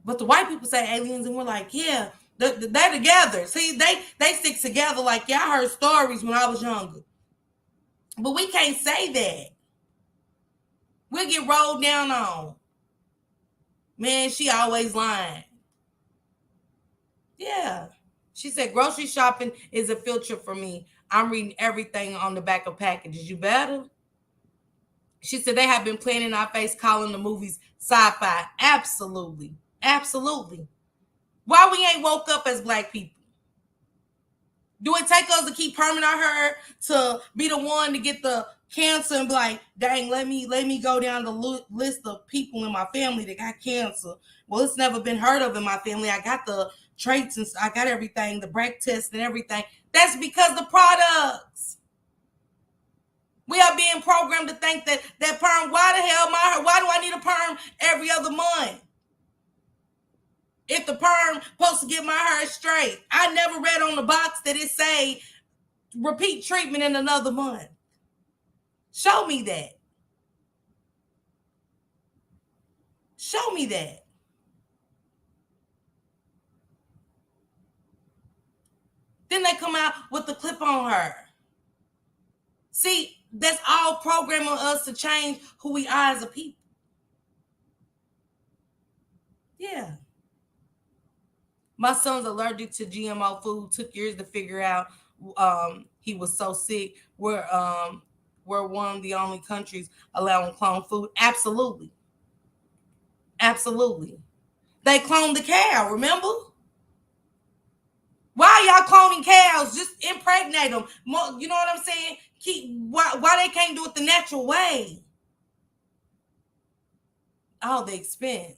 But the white people say aliens, and we're like, yeah, they're together. See, they stick together. Like, yeah, I heard stories when I was younger. But we can't say that. We'll get rolled down on. Man, she always lying. Yeah. She said, grocery shopping is a field trip for me. I'm reading everything on the back of packages. You better. She said, they have been playing in our face, calling the movies sci-fi. Absolutely. Absolutely. Why we ain't woke up as Black people? Do it take us to keep perming our hair to be the one to get the cancer and be like, dang, let me go down the list of people in my family that got cancer? Well, it's never been heard of in my family. I got the traits and I got everything, the break test and everything. That's because the products. We are being programmed to think that perm, why the hell why do I need a perm every other month? If the perm supposed to get my hair straight. I never read on the box that it say repeat treatment in another month. Show me that. Show me that. Then they come out with the clip on her. See, that's all programming us to change who we are as a people. Yeah. My son's allergic to GMO food. Took years to figure out. He was so sick. We're one of the only countries allowing clone food. Absolutely. Absolutely. They cloned the cow, remember? Why y'all cloning cows? Just impregnate them. You know what I'm saying? Why they can't do it the natural way? Oh, the expense.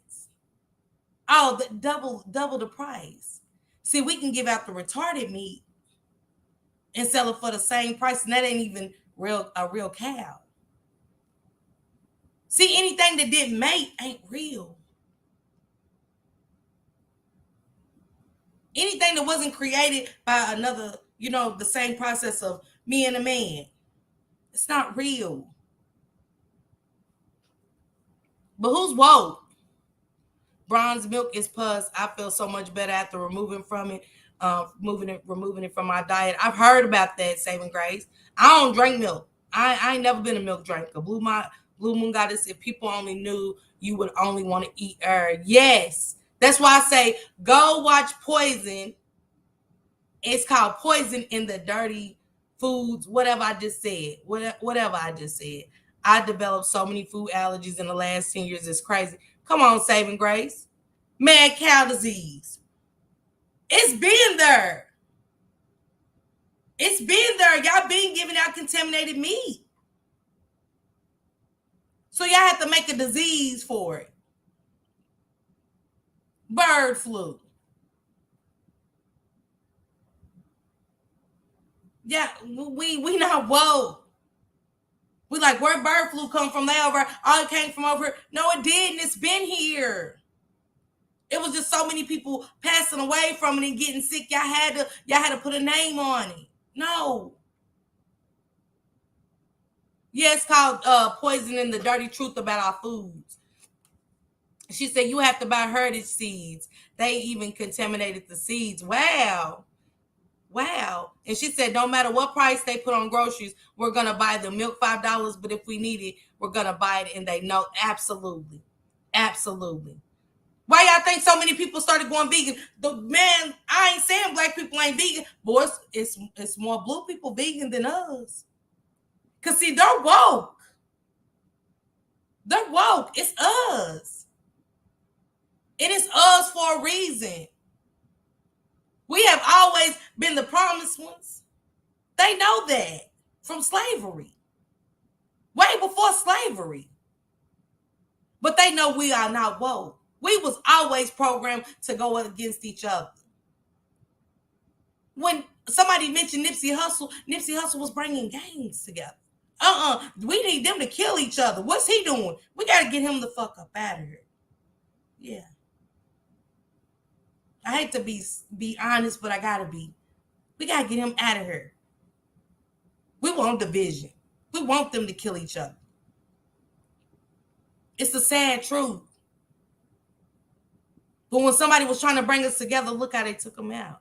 Oh, the double the price. See, we can give out the retarded meat and sell it for the same price, and that ain't even a real cow. See, anything that didn't mate ain't real. Anything that wasn't created by another, the same process of me and a man, it's not real. But who's woke? Bronze milk is pus. I feel so much better after removing it from my diet. I've heard about that, Saving Grace. I don't drink milk. I ain't never been a milk drinker. Blue Moon got this. If people only knew, you would only want to eat herb. Yes. That's why I say go watch Poison. It's called Poison in the Dirty Foods. Whatever I just said. Whatever I just said. I developed so many food allergies in the last 10 years. It's crazy. Come on, Saving Grace. Mad cow disease. It's been there. It's been there. Y'all been giving out contaminated meat. So y'all have to make a disease for it. Bird flu. Yeah, we not woke. We like, where bird flu come from? They over. Oh, it came from over here. No, it didn't. It's been here. It was just so many people passing away from it and getting sick. Y'all had to put a name on it. No. Yeah, it's called Poisoning the Dirty Truth About Our Foods. She said you have to buy heritage seeds. They even contaminated the seeds. Wow. Wow. And she said, no matter what price they put on groceries, we're going to buy the milk $5. But if we need it, we're going to buy it. And they know. Absolutely. Absolutely. Why y'all think so many people started going vegan? The man, I ain't saying black people ain't vegan. Boys, it's more blue people vegan than us. Because, see, they're woke. They're woke. It's us. It is us for a reason. We have always been the promised ones. They know that from slavery. Way before slavery. But they know we are not woke. We was always programmed to go against each other. When somebody mentioned Nipsey Hussle was bringing gangs together. We need them to kill each other. What's he doing? We got to get him the fuck up out of here. Yeah. I hate to be honest, but I got to be. We got to get him out of here. We want division. We want them to kill each other. It's the sad truth. But when somebody was trying to bring us together, look how they took them out.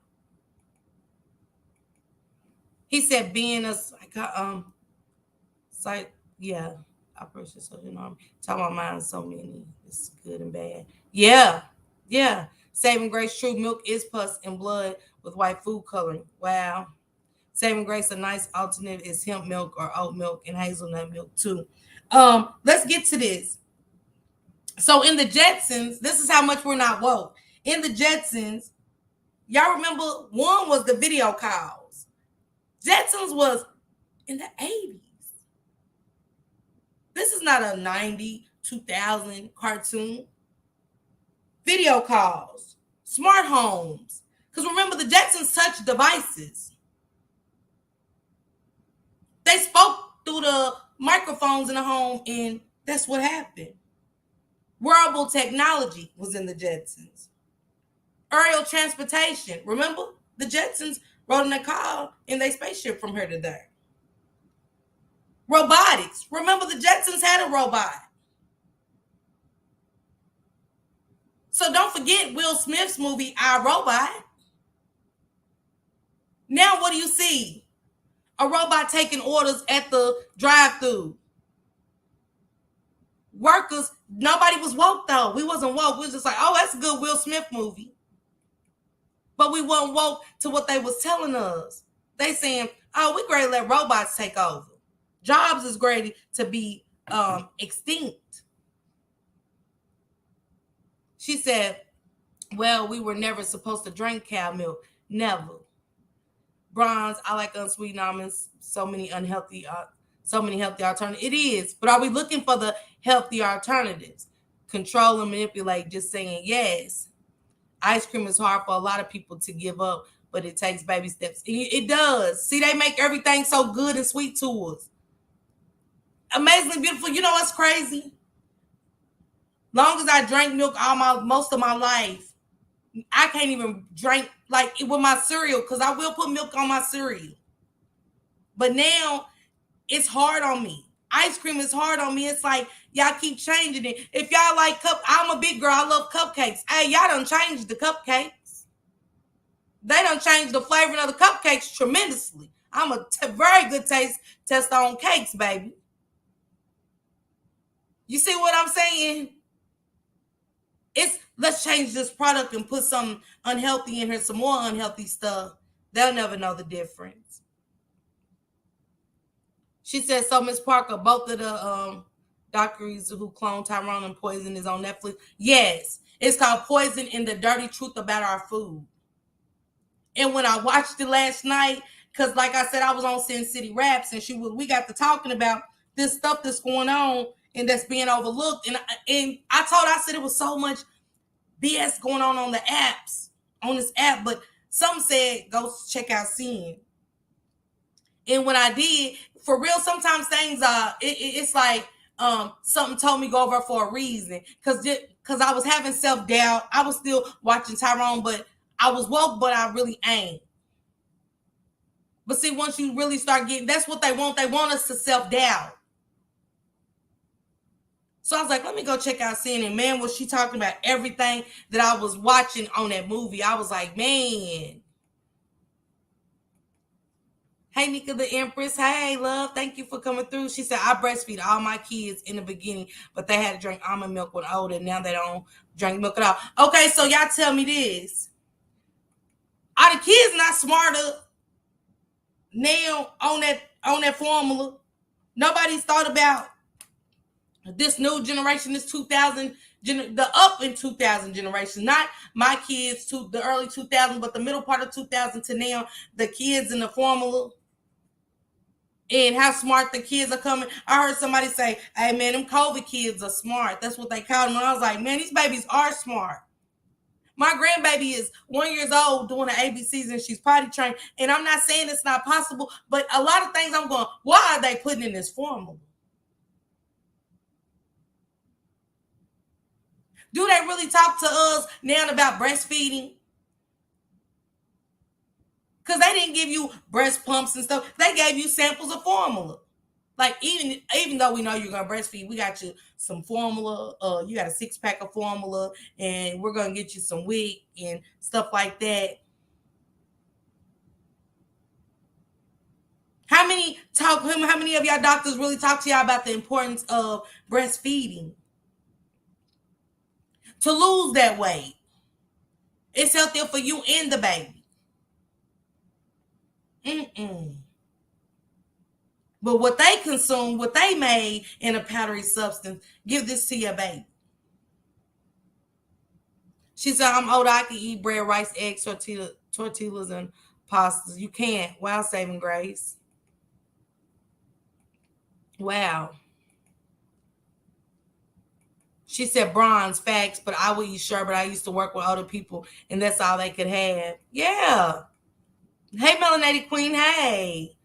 He said being a yeah, Operation Social Norm. Talking about mine so many. It's good and bad. Yeah. Yeah. Saving Grace True Milk is pus and blood with white food coloring. Wow. Saving Grace, a nice alternative is hemp milk or oat milk and hazelnut milk too. Let's get to this. So in the Jetsons, this is how much we're not woke. In the Jetsons, y'all remember one was the video calls. Jetsons was in the 80s. This is not a 90, 2000 cartoon. Video calls, smart homes. Because remember, the Jetsons touched devices. They spoke through the microphones in the home, and that's what happened. Wearable technology was in the Jetsons. Aerial transportation. Remember, the Jetsons rode in a car in their spaceship from here to there. Robotics. Remember, the Jetsons had a robot. So don't forget Will Smith's movie, I, Robot. Now what do you see? A robot taking orders at the drive-thru. Workers, nobody was woke though. We wasn't woke. We was just like, oh, that's a good Will Smith movie. But we weren't woke to what they was telling us. They saying, oh, we great to let robots take over. Jobs is great to be extinct. She said, well, we were never supposed to drink cow milk. Never. Bronze, I like unsweetened almonds. So many healthy alternatives. It is, but are we looking for the healthy alternatives? Control and manipulate, just saying yes. Ice cream is hard for a lot of people to give up, but it takes baby steps. It does. See, they make everything so good and sweet to us. Amazingly beautiful. You know what's crazy? Long as I drank milk most of my life, I can't even drink like with my cereal because I will put milk on my cereal. But now it's hard on me. Ice cream is hard on me. It's like y'all keep changing it. If y'all like I'm a big girl. I love cupcakes. Hey, y'all done changed the cupcakes. They done changed the flavoring of the cupcakes tremendously. I'm a very good tester on cakes, baby. You see what I'm saying? Let's change this product and put some unhealthy in here, some more unhealthy stuff. They'll never know the difference. She said, so Miss Parker, both of the doctors who cloned Tyrone and Poison is on Netflix. Yes, it's called Poison and the Dirty Truth About Our Food. And when I watched it last night, because like I said, I was on Sin City Raps, and we got to talking about this stuff that's going on and that's being overlooked. And I said it was so much BS going on the apps, on this app, but some said go check out Sin. And when I did, for real, sometimes things it's like something told me go over for a reason. Cause because I was having self-doubt. I was still watching Tyrone, but I was woke, but I really ain't. But see, once you really start getting, that's what they want. They want us to self-doubt. So I was like, let me go check out CNN. Man, was she talking about everything that I was watching on that movie? I was like, man. Hey, Nika the Empress. Hey, love. Thank you for coming through. She said, I breastfeed all my kids in the beginning, but they had to drink almond milk when older, and now they don't drink milk at all. Okay, so y'all tell me this. Are the kids not smarter now on that formula? Nobody's thought about this new generation, this 2000, the up in 2000 generation, not my kids to the early 2000s, but the middle part of 2000 to now, the kids in the formula and how smart the kids are coming. I heard somebody say, hey man, them COVID kids are smart. That's what they call them. And I was like, man, these babies are smart. My grandbaby is 1 year old doing the ABCs and she's potty trained. And I'm not saying it's not possible, but a lot of things I'm going, why are they putting in this formula? Do they really talk to us now about breastfeeding? Because they didn't give you breast pumps and stuff. They gave you samples of formula. Like even though we know you're gonna breastfeed, we got you some formula. You got a 6-pack of formula, and we're gonna get you some WIC and stuff like that. How many of y'all doctors really talk to y'all about the importance of breastfeeding? To lose that weight. It's healthier for you and the baby. Mm-mm. But what they consume, what they made in a powdery substance, give this to your baby. She said, I'm older, I can eat bread, rice, eggs, tortillas, and pastas. You can't. Wow, saving grace. Wow. She said bronze, facts, but I would eat sherbet. I used to work with other people, and that's all they could have. Yeah. Hey, Melanated Queen. Hey.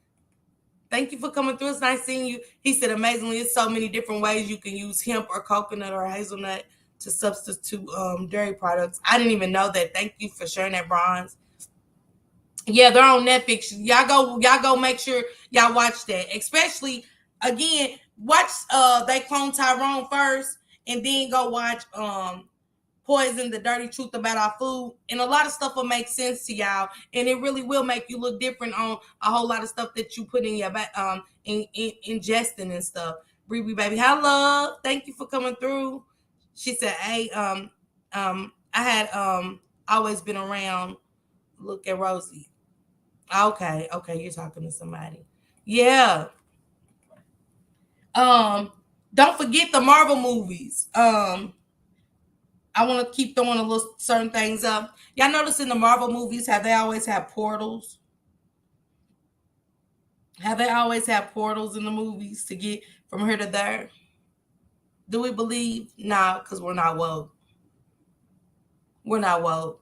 Thank you for coming through. It's nice seeing you. He said, amazingly, it's so many different ways you can use hemp or coconut or hazelnut to substitute dairy products. I didn't even know that. Thank you for sharing that, Bronze. Yeah, they're on Netflix. Y'all go make sure y'all watch that. Especially again, watch They Clone Tyrone first and then go watch Poison, the Dirty Truth About Our Food. And a lot of stuff will make sense to y'all. And it really will make you look different on a whole lot of stuff that you put in your ingesting and stuff. Bree baby, hi love. Thank you for coming through. She said, hey, I had always been around. Look at Rosie. Okay, you're talking to somebody. Yeah. Don't forget the Marvel movies. I want to keep throwing a little certain things up. Y'all notice in the Marvel movies, have they always had portals? Have they always had portals in the movies to get from here to there? Do we believe? Nah, because we're not woke. We're not woke.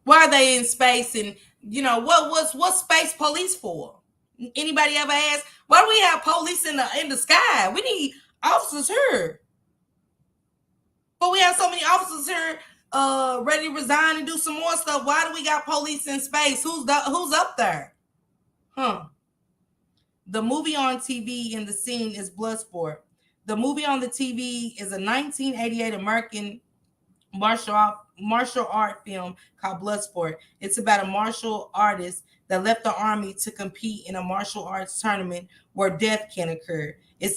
Why are they in space? And what's space police for? Anybody ever asked? Why do we have police in the sky? We need officers here. But we have so many officers here ready to resign and do some more stuff. Why do we got police in space? Who's up there? Huh. The movie on TV in the scene is Bloodsport. The movie on the TV is a 1988 American martial art film called Bloodsport. It's about a martial artist that left the army to compete in a martial arts tournament where death can occur. It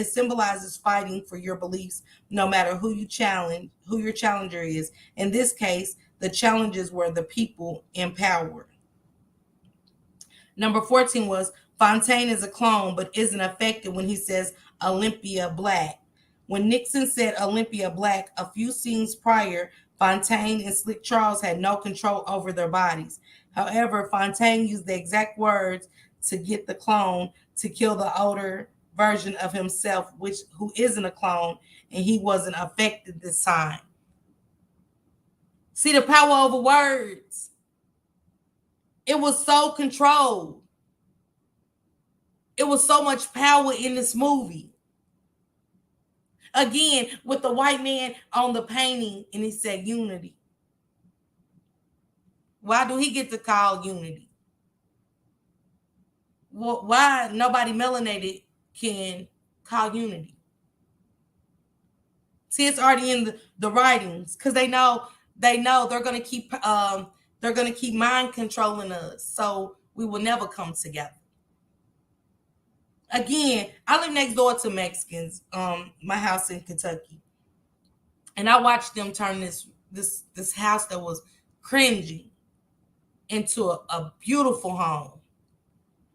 symbolizes fighting for your beliefs, no matter who your challenger is. In this case, the challenges were the people in power. Number 14 was Fontaine is a clone, but isn't affected when he says Olympia Black. When Nixon said Olympia Black a few scenes prior, Fontaine and Slick Charles had no control over their bodies. However, Fontaine used the exact words to get the clone to kill the older version of himself, who isn't a clone, and he wasn't affected this time. See the power over words. It was so controlled. It was so much power in this movie. Again, with the white man on the painting, and he said unity. Why do he get to call unity? Why nobody melanated can call unity? See, it's already in the writings because they know they're gonna keep mind controlling us, so we will never come together. Again, I live next door to Mexicans, my house in Kentucky, and I watched them turn this house that was cringy into a beautiful home,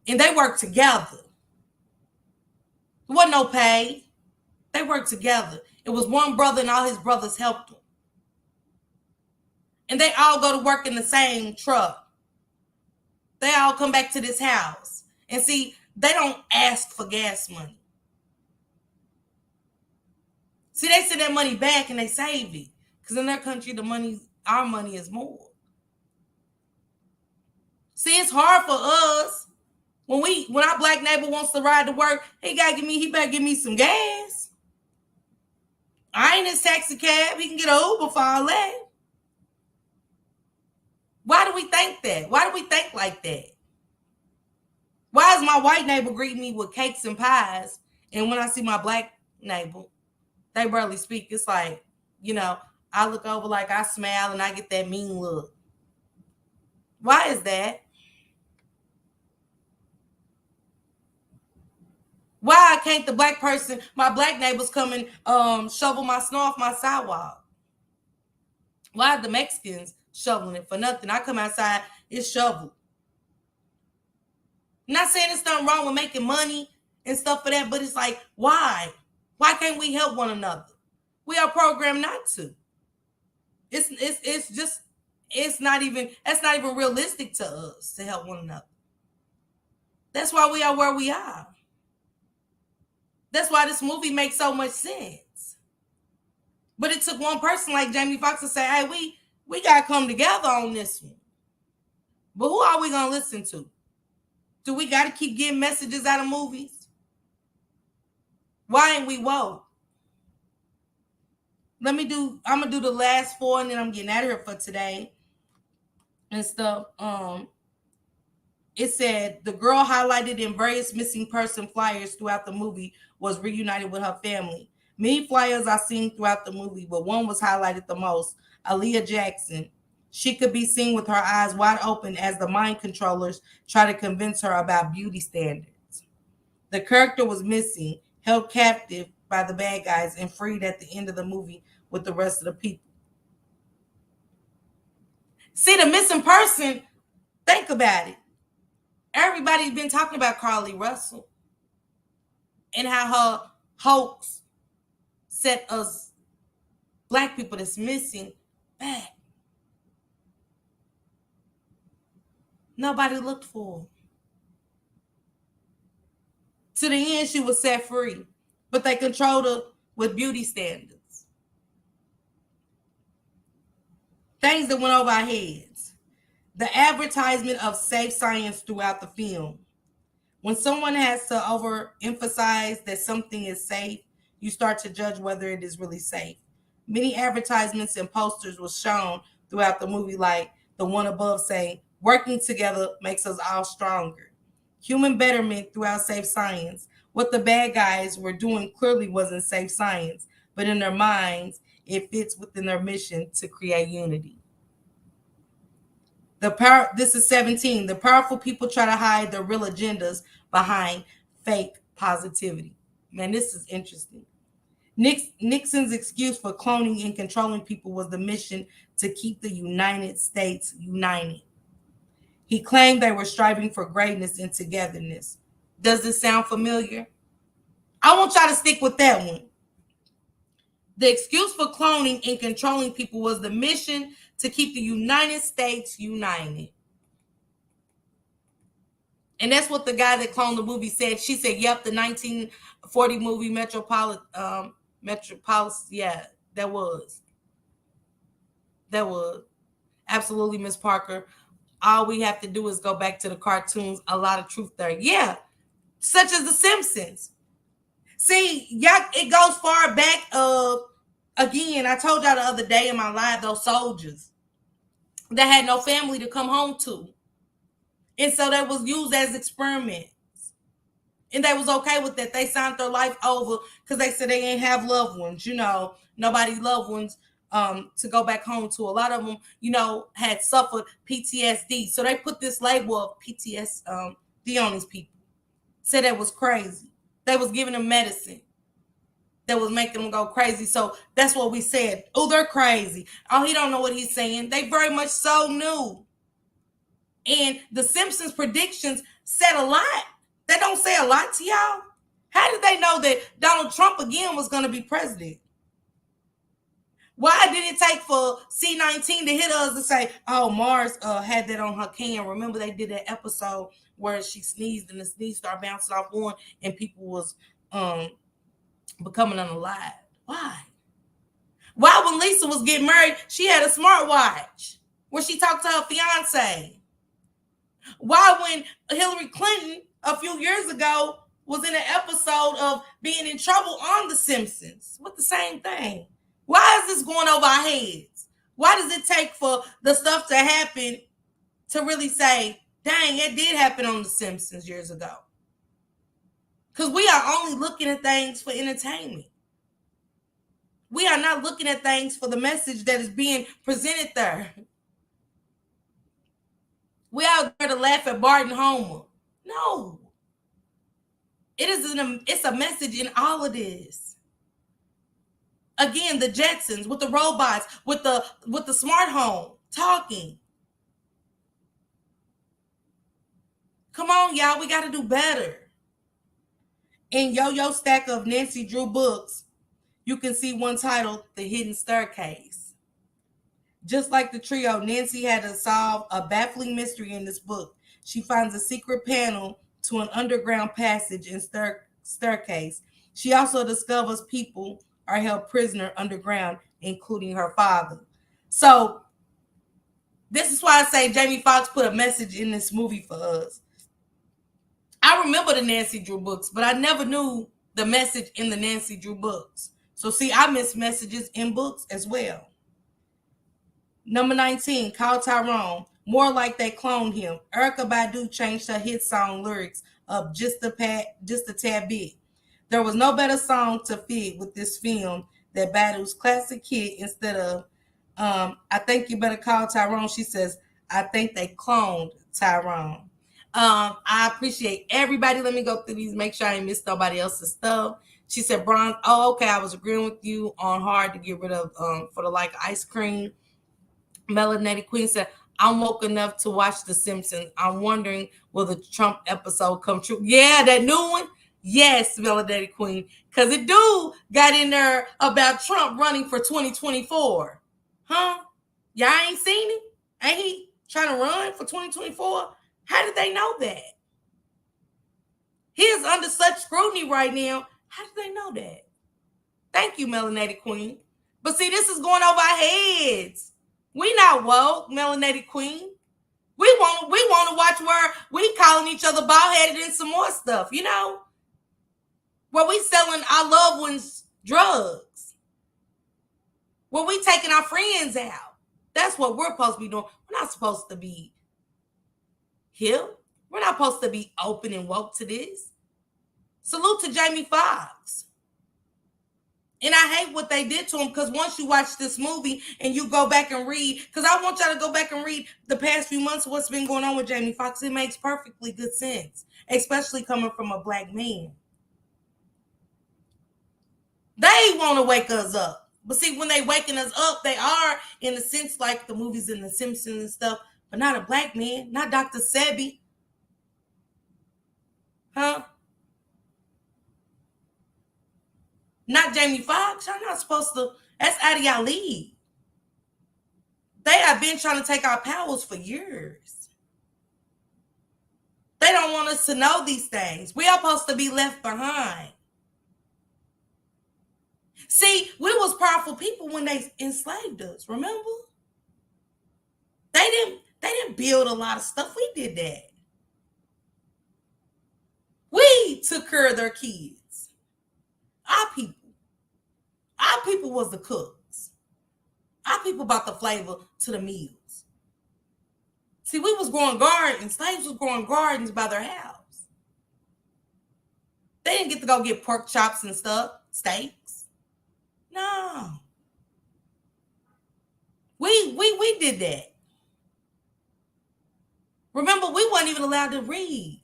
and they worked together. There wasn't no pay. They worked together. It was one brother, and all his brothers helped him, and they all go to work in the same truck. They all come back to this house, and see, they don't ask for gas money. See, they send that money back and they save it. Because in their country, our money is more. See, it's hard for us. When our black neighbor wants to ride to work, he better give me some gas. I ain't his taxi cab. He can get an Uber for all that. Why do we think that? Why do we think like that? Why does my white neighbor greet me with cakes and pies? And when I see my black neighbor, they barely speak. It's like, I look over like I smile and I get that mean look. Why is that? Why can't my black neighbors come and shovel my snow off my sidewalk? Why are the Mexicans shoveling it for nothing? I come outside, it's shoveled. I'm not saying there's nothing wrong with making money and stuff for that, but it's like, why? Why can't we help one another? We are programmed not to. That's not even realistic to us to help one another. That's why we are where we are. That's why this movie makes so much sense. But it took one person like Jamie Foxx to say, hey, we gotta come together on this one. But who are we gonna listen to? Do we gotta keep getting messages out of movies? Why ain't we woke? I'm gonna do the last four and then I'm getting out of here for today and stuff. It said the girl highlighted in various missing person flyers throughout the movie was reunited with her family. Many flyers are seen throughout the movie, but one was highlighted the most. Aaliyah Jackson. She could be seen with her eyes wide open as the mind controllers try to convince her about beauty standards. The character was missing, held captive by the bad guys, and freed at the end of the movie with the rest of the people. See, the missing person, think about it. Everybody's been talking about Carly Russell and how her hoax set us black people that's missing back. Nobody looked for her. To the end, she was set free, but they controlled her with beauty standards. Things that went over our heads. The advertisement of safe science throughout the film. When someone has to overemphasize that something is safe, you start to judge whether it is really safe. Many advertisements and posters were shown throughout the movie, like the one above saying, working together makes us all stronger. Human betterment throughout safe science. What the bad guys were doing clearly wasn't safe science, but in their minds, it fits within their mission to create unity. This is 17. The powerful people try to hide their real agendas behind fake positivity. Man, this is interesting. Nixon's excuse for cloning and controlling people was the mission to keep the United States united. He claimed they were striving for greatness and togetherness. Does this sound familiar? I want y'all to stick with that one. The excuse for cloning and controlling people was the mission to keep the United States united. And that's what the guy that cloned the movie said. She said, yep, the 1940 movie Metropolis, yeah, that was. Absolutely, Miss Parker. All we have to do is go back to the cartoons. A lot of truth there. Yeah, such as The Simpsons. See, y'all, it goes far back of, again, I told y'all the other day in my live, those soldiers that had no family to come home to. And so that was used as experiment. And they was okay with that. They signed their life over because they said they ain't have loved ones, nobody's loved ones to go back home to. A lot of them, had suffered PTSD. So they put this label of PTSD on these people. Said that was crazy. They was giving them medicine that was making them go crazy. So that's what we said. Oh, they're crazy. Oh, he don't know what he's saying. They very much so knew. And the Simpsons predictions said a lot. That don't say a lot to y'all. How did they know that Donald Trump again was going to be president? Why did it take for C-19 to hit us and say, oh, Mars had that on her can? Remember they did that episode where she sneezed and the sneeze started bouncing off one and people was becoming unalive. Why? Why when Lisa was getting married, she had a smartwatch where she talked to her fiance? Why when Hillary Clinton a few years ago was in an episode of being in trouble on The Simpsons with the same thing? Why is this going over our heads? Why does it take for the stuff to happen to really say, dang, it did happen on The Simpsons years ago? Because we are only looking at things for entertainment. We are not looking at things for the message that is being presented there. We out there to laugh at Bart and Homer. No. It's a message in all of this. Again, the Jetsons with the robots, with the smart home talking. Come on, y'all, we got to do better. In Yo-Yo stack of Nancy Drew books, you can see one titled The Hidden Staircase. Just like the trio, Nancy had to solve a baffling mystery in this book. She finds a secret panel to an underground passage and staircase. She also discovers people are held prisoner underground, including her father. So this is why I say Jamie Foxx put a message in this movie for us. I remember the Nancy Drew books, but I never knew the message in the Nancy Drew books. So see, I miss messages in books as well. Number 19, Call Tyrone. More like they cloned him. Erykah Badu changed her hit song lyrics up just a tad bit. There was no better song to fit with this film than Badu's classic hit instead of I think you better call Tyrone. She says, I think they cloned Tyrone. I appreciate everybody. Let me go through these, make sure I ain't missed nobody else's stuff. She said, Bronze, oh, okay, I was agreeing with you on hard to get rid of for the like ice cream. Melanated Queen said, I'm woke enough to watch The Simpsons. I'm wondering, will the Trump episode come true? Yeah, that new one? Yes, Melanated Queen. Because it do got in there about Trump running for 2024. Huh? Y'all ain't seen it? Ain't he trying to run for 2024? How did they know that? He is under such scrutiny right now. How did they know that? Thank you, Melanated Queen. But see, this is going over our heads. We not woke, Melanated Queen. We want to watch where we calling each other bald-headed and some more stuff, Where we selling our loved ones drugs. Where we taking our friends out. That's what we're supposed to be doing. We're not supposed to be here. We're not supposed to be open and woke to this. Salute to Jamie Foxx. And I hate what they did to him because once you watch this movie and you go back and read, because I want y'all to go back and read the past few months of what's been going on with Jamie Foxx. It makes perfectly good sense, especially coming from a black man. They want to wake us up. But see, when they waking us up, they are, in a sense, like the movies in The Simpsons and stuff, but not a black man, not Dr. Sebi. Huh? Not Jamie Foxx. Y'all not supposed to. That's out of y'all league. They have been trying to take our powers for years. They don't want us to know these things. We are supposed to be left behind. See, we was powerful people when they enslaved us, remember? They didn't build a lot of stuff. We did that. We took care of their kids. Our people. Our people was the cooks. Our people brought the flavor to the meals. See, we was growing gardens. Slaves was growing gardens by their house. They didn't get to go get pork chops and stuff, steaks. No. We did that. Remember, we weren't even allowed to read.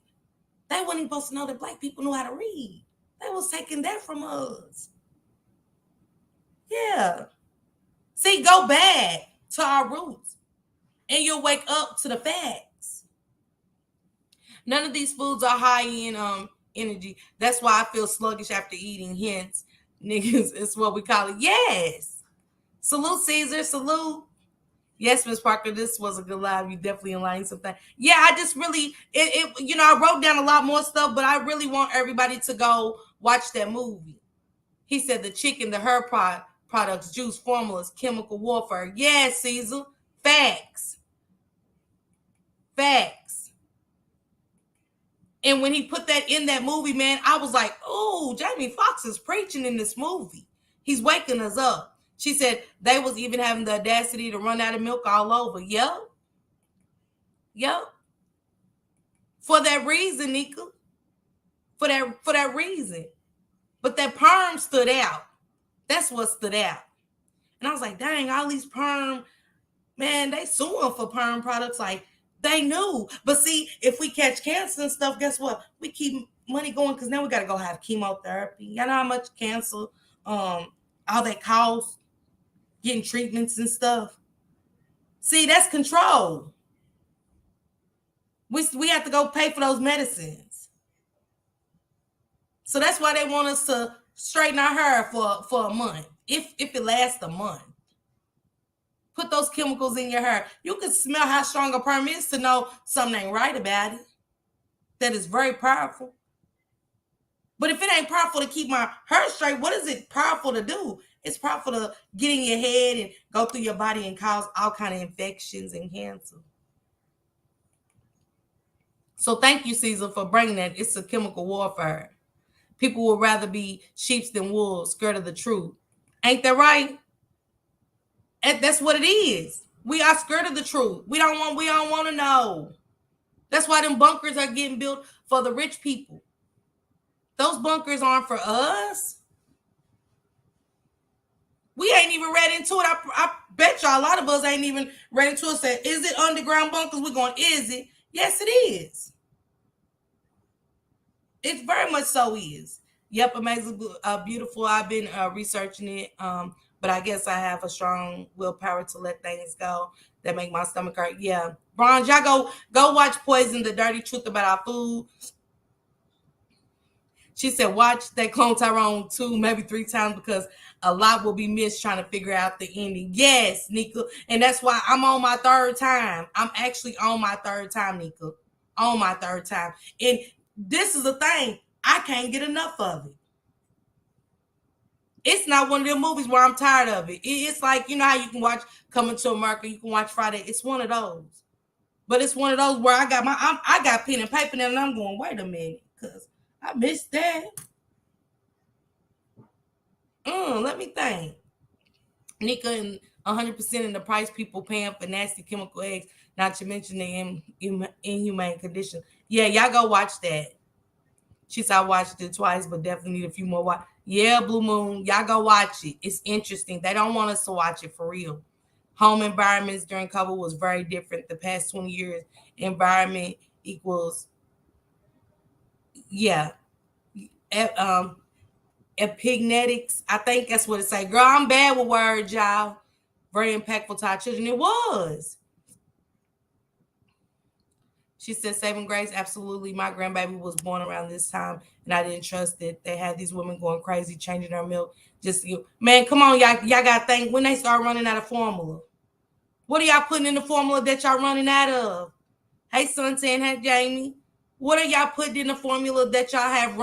They weren't even supposed to know that black people knew how to read. They was taking that from us. Yeah. See, go back to our roots and you'll wake up to the facts. None of these foods are high in energy. That's why I feel sluggish after eating. Hence, niggas, it's what we call it. Yes. Salute, Caesar. Salute. Yes, Miss Parker, this was a good live. You definitely enlightened something. Yeah, I just really, I wrote down a lot more stuff, but I really want everybody to go watch that movie. He said the chicken, the herb products, juice, formulas, chemical warfare. Yes, Caesar. Facts. Facts. And when he put that in that movie, man, I was like, oh, Jamie Foxx is preaching in this movie. He's waking us up. She said they was even having the audacity to run out of milk all over. Yep. Yep. For that reason, Nika. For that reason. But that perm stood out. That's what stood out. And I was like, dang, all these perm, man, they suing for perm products. Like, they knew. But see, if we catch cancer and stuff, guess what? We keep money going because now we got to go have chemotherapy. You know how much cancer, all that costs, getting treatments and stuff. See, that's control. We have to go pay for those medicines. So that's why they want us to straighten our hair for a month. If it lasts a month. Put those chemicals in your hair. You can smell how strong a perm is to know something ain't right about it. That is very powerful. But if it ain't powerful to keep my hair straight, what is it powerful to do? It's powerful to get in your head and go through your body and cause all kind of infections and cancer. So thank you, Caesar, for bringing that. It's a chemical warfare. People would rather be sheep than wolves, scared of the truth. Ain't that right? And that's what it is. We are scared of the truth. We don't want to know. That's why them bunkers are getting built for the rich people. Those bunkers aren't for us. We ain't even read into it. I bet you a lot of us ain't even read into it. Say, is it underground bunkers? We're going, is it? Yes, it is. It very much so is. Yep, amazing, beautiful. I've been researching it, but I guess I have a strong willpower to let things go that make my stomach hurt. Yeah, Bronze, y'all go watch Poison: The Dirty Truth About Our Food. She said, watch that Clone Tyrone 2, maybe 3 times because a lot will be missed trying to figure out the ending. Yes, Nika. And that's why I'm on my 3rd time. I'm actually on my 3rd time, Nika. On my 3rd time. And this is the thing. I can't get enough of it. It's not one of them movies where I'm tired of it. It's like, you know how you can watch Coming to America, you can watch Friday. It's one of those. But it's one of those where I got pen and paper now and I'm going, wait a minute, because I missed that. Let me think. Nika and 100% in the price people paying for nasty chemical eggs, not to mention the inhumane condition. Yeah, y'all go watch that. She said I watched it twice, but definitely need a few more watch. Yeah, Blue Moon, y'all go watch it. It's interesting. They don't want us to watch it for real. Home environments during COVID was very different. The past 20 years, environment equals, yeah, epigenetics. I think that's what it say. Girl, I'm bad with words, y'all. Very impactful to our children. It was. She said, saving grace, absolutely. My grandbaby was born around this time, and I didn't trust it. They had these women going crazy, changing their milk. Man, come on, y'all got to think when they start running out of formula. What are y'all putting in the formula that y'all running out of? Hey, Suntan, hey, Jamie. What are y'all putting in the formula that y'all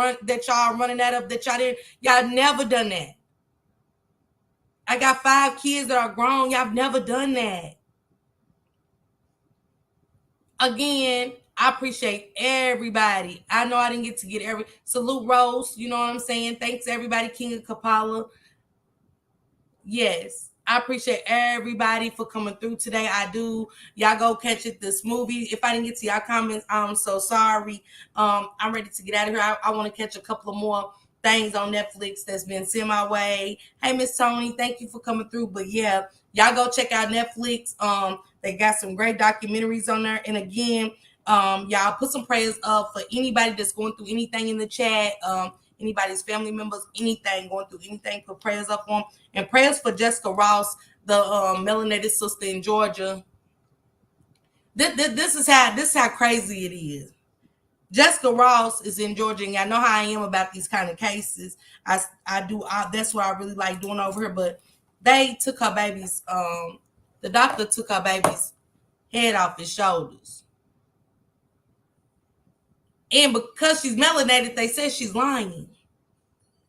running out of that y'all never done that? I got 5 kids that are grown. Y'all never done that. again, I appreciate everybody. I know I didn't get to get every salute Rose. You know what I'm saying? Thanks everybody, King of Kapala. Yes, I appreciate everybody for coming through today. I do. Y'all go catch it. This movie. If I didn't get to y'all comments, I'm so sorry. I'm ready to get out of here. I want to catch a couple of more things on Netflix that's been sent my way. Hey, Miss Tony, thank you for coming through. But yeah, y'all go check out Netflix. They got some great documentaries on there. And again, y'all put some prayers up for anybody that's going through anything in the chat. Anybody's family members, anything going through anything, put prayers up on. And prayers for Jessica Ross, the melanated sister in Georgia. This is how crazy it is. Jessica Ross is in Georgia, and I know how I am about these kind of cases. That's what I really like doing over here. But they took her baby's. The doctor took her baby's head off his shoulders, and because she's melanated, they said she's lying.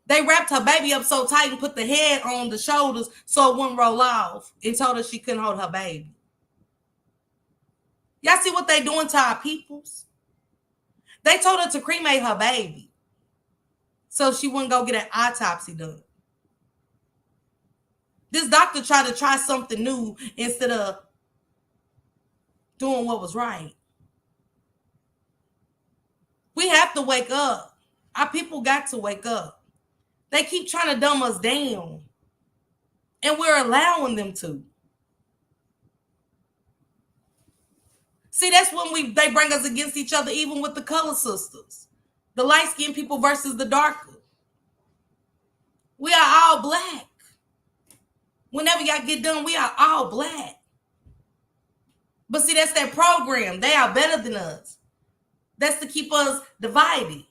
They wrapped her baby up so tight and put the head on the shoulders so it wouldn't roll off and told her she couldn't hold her baby. Y'all see what they doing to our peoples? They told her to cremate her baby so she wouldn't go get an autopsy done. This doctor tried to try something new instead of doing what was right. We have to wake up. Our people got to wake up. They keep trying to dumb us down, and we're allowing them to. See, that's when they bring us against each other, even with the color sisters. The light-skinned people versus the darker. We are all black. Whenever y'all get done, we are all black. But see, that's that program. They are better than us. That's to keep us divided.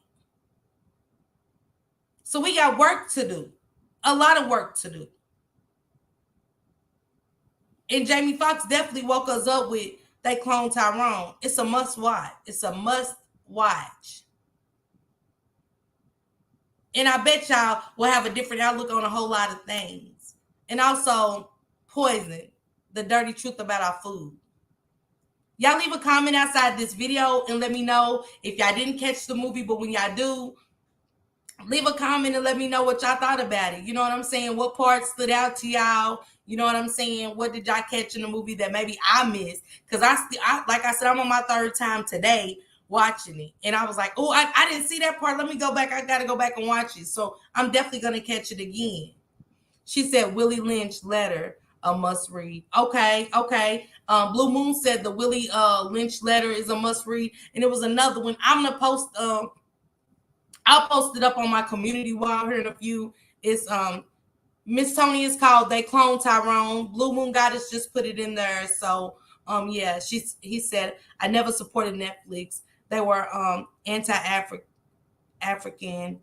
So we got work to do. A lot of work to do. And Jamie Foxx definitely woke us up with They Clone Tyrone. It's a must watch. It's a must watch. And I bet y'all will have a different outlook on a whole lot of things. And also, Poison, the dirty truth about our food. Y'all leave a comment outside this video and let me know if y'all didn't catch the movie, but when y'all do, leave a comment and let me know what y'all thought about it. You know what I'm saying? What parts stood out to y'all? You know what I'm saying? What did y'all catch in the movie that maybe I missed? Because I like I said, I'm on my third time today watching it. And I was like, oh, I didn't see that part. Let me go back. I got to go back and watch it. So I'm definitely going to catch it again. She said Willie Lynch letter, a must read. Okay. Blue Moon said the Willie Lynch letter is a must read. And it was another one. I'm going to post, I'll post it up on my community wall here in a few. It's Miss Tony is called They Clone Tyrone. Blue Moon Goddess just put it in there. So yeah, he said I never supported Netflix. They were anti-African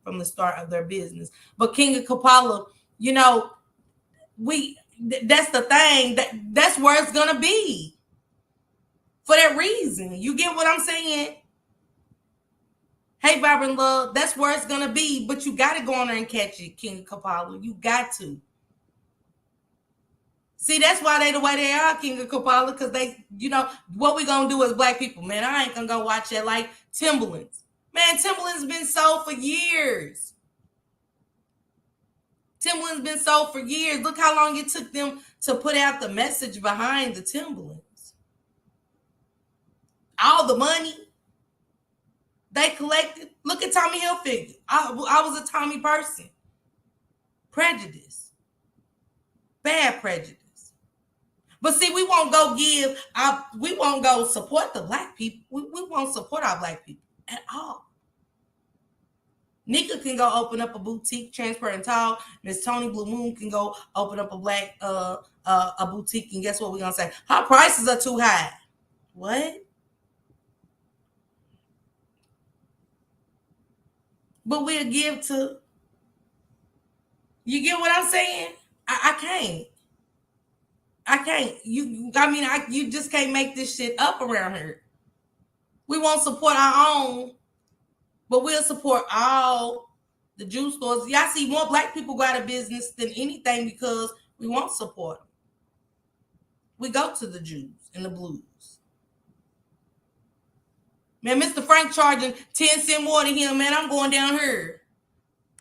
from the start of their business. But King of Kapala, you know, that's the thing. That's where it's gonna be. For that reason. You get what I'm saying? Hey, Vibrant Love, that's where it's going to be, but you got to go on there and catch it, King Kapala. You got to. See, that's why they the way they are, King of Kapala, because they, you know, what we going to do as black people, man, I ain't going to go watch that like Timberlands. Man, Timberlands been sold for years. Timberlands been sold for years. Look how long it took them to put out the message behind the Timberlands. All the money they collected. Look at Tommy Hilfiger. I was a Tommy person. Prejudice. Bad prejudice. But see, we won't go we won't go support the black people. We won't support our black people at all. Nika can go open up a boutique, Transparent and Tall. Miss Tony Blue Moon can go open up a black a boutique, and guess what we're gonna say? Her prices are too high. What? But we'll give to. You get what I'm saying? I can't. You just can't make this shit up around here. We won't support our own, but we'll support all the juice stores. Y'all see more black people go out of business than anything because we won't support them. We go to the Jews and the blues. Man, Mr. Frank charging 10 cents more than him, man. I'm going down here.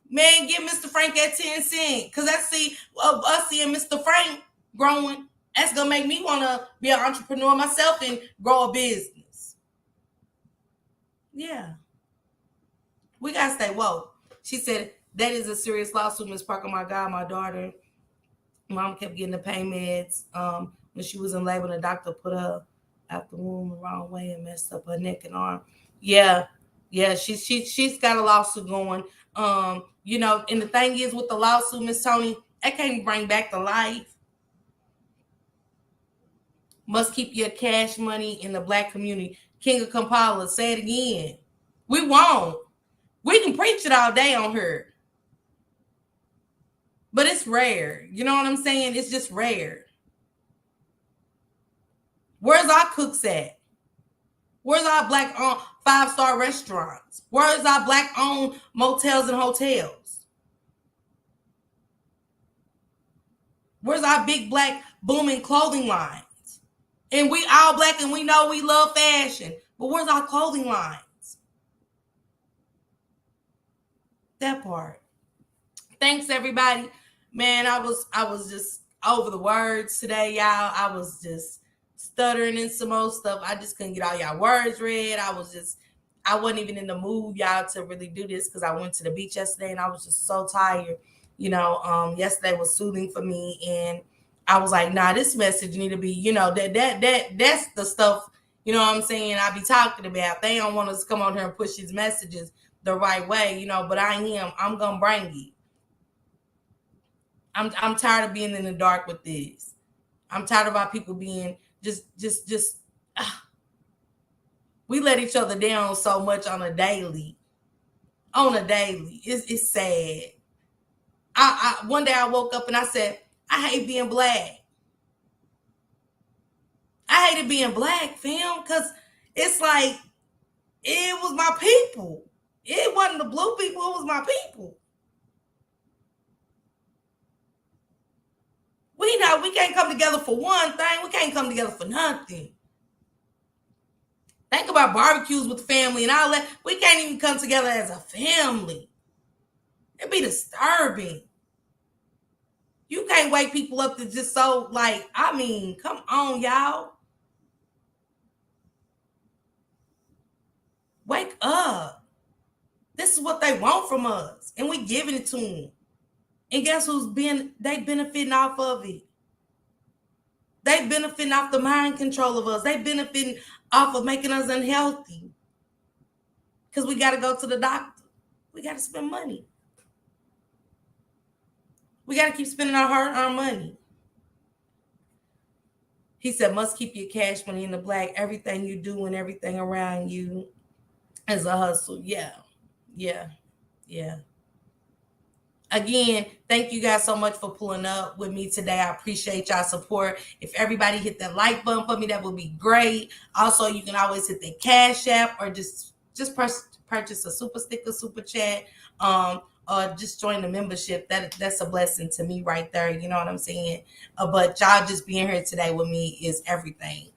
Man, give Mr. Frank that 10 cents. Because I see us seeing Mr. Frank growing. That's going to make me want to be an entrepreneur myself and grow a business. Yeah. We got to stay woke. She said, that is a serious lawsuit, Miss Parker. My God, my daughter. Mom kept getting the pain meds. When she was in labor, the doctor put her out the womb the wrong way and messed up her neck and arm. Yeah. Yeah, she's got a lawsuit going. And the thing is with the lawsuit, Miss Tony, that can't bring back the life. Must keep your cash money in the black community. King of Kampala, say it again. We won't. We can preach it all day on her. But it's rare. You know what I'm saying? It's just rare. Where's our cooks at? Where's our black owned 5-star restaurants? Where's our black owned motels and hotels? Where's our big black booming clothing lines? And we all black and we know we love fashion. But where's our clothing lines? That part. Thanks everybody. Man, I was just over the words today, y'all. I was just stuttering in some more stuff. I just couldn't get all y'all words read. I wasn't even in the mood, y'all, to really do this because I went to the beach yesterday and I was just so tired. Yesterday was soothing for me, and I was like, nah, this message need to be, that's the stuff, you know what I'm saying, I be talking about. They don't want us to come on here and push these messages the right way, but I am. I'm gonna bring it. I'm tired of being in the dark with this. I'm tired of our people being just we let each other down so much on a daily. It's sad. I one day I woke up and I said, I hate being black. I hated being black, fam, because it's like it was my people. It wasn't the blue people, it was my people. We can't come together for one thing. We can't come together for nothing. Think about barbecues with the family and all that. We can't even come together as a family. It'd be disturbing. You can't wake people up to just so come on, y'all. Wake up. This is what they want from us. And we giving it to them. And guess they benefiting off of it. They benefiting off the mind control of us. They benefiting off of making us unhealthy. Because we got to go to the doctor. We got to spend money. We got to keep spending our hard-earned money. He said, must keep your cash money in the black. Everything you do and everything around you is a hustle. Yeah. Again, thank you guys so much for pulling up with me today. I appreciate y'all support. If everybody hit that like button for me, that would be great. Also, you can always hit the Cash App or just purchase a super sticker, super chat, or just join the membership. That's a blessing to me right there. You know what I'm saying? But y'all just being here today with me is everything.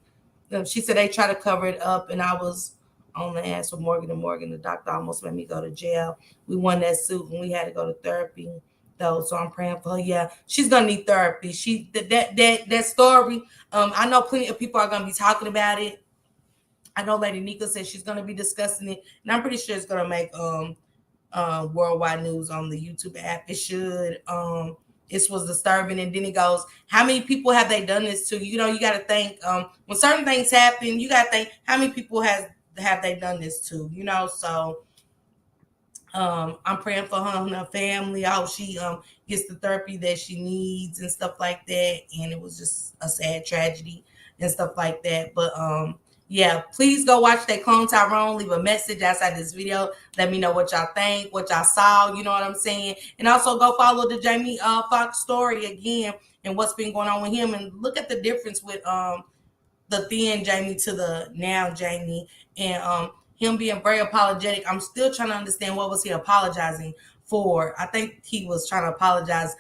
She said they try to cover it up, and I was on the ass with Morgan and Morgan. The doctor almost made me go to jail. We won that suit and we had to go to therapy though. So I'm praying for her. Yeah, she's gonna need therapy. That story. I know plenty of people are gonna be talking about it. I know Lady Nika said she's gonna be discussing it, and I'm pretty sure it's gonna make worldwide news on the YouTube app. It should. This was disturbing. And then he goes, how many people have they done this to? You got to think when certain things happen, you got to think how many people have they done this to, so I'm praying for her and her family. I hope she gets the therapy that she needs and stuff like that. And it was just a sad tragedy and stuff like that. But yeah, please go watch that Clone Tyrone. Leave a message outside this video. Let me know what y'all think, what y'all saw, you know what I'm saying? And also go follow the Jamie Foxx story again and what's been going on with him, and look at the difference with the then Jamie to the now Jamie, and him being very apologetic. I'm still trying to understand what was he apologizing for. I think he was trying to apologize.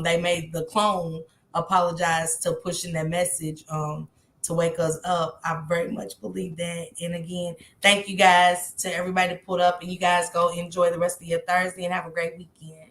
They made the clone apologize to pushing that message to to wake us up. I very much believe that. And again, thank you guys to everybody that put up, and you guys go enjoy the rest of your Thursday and have a great weekend.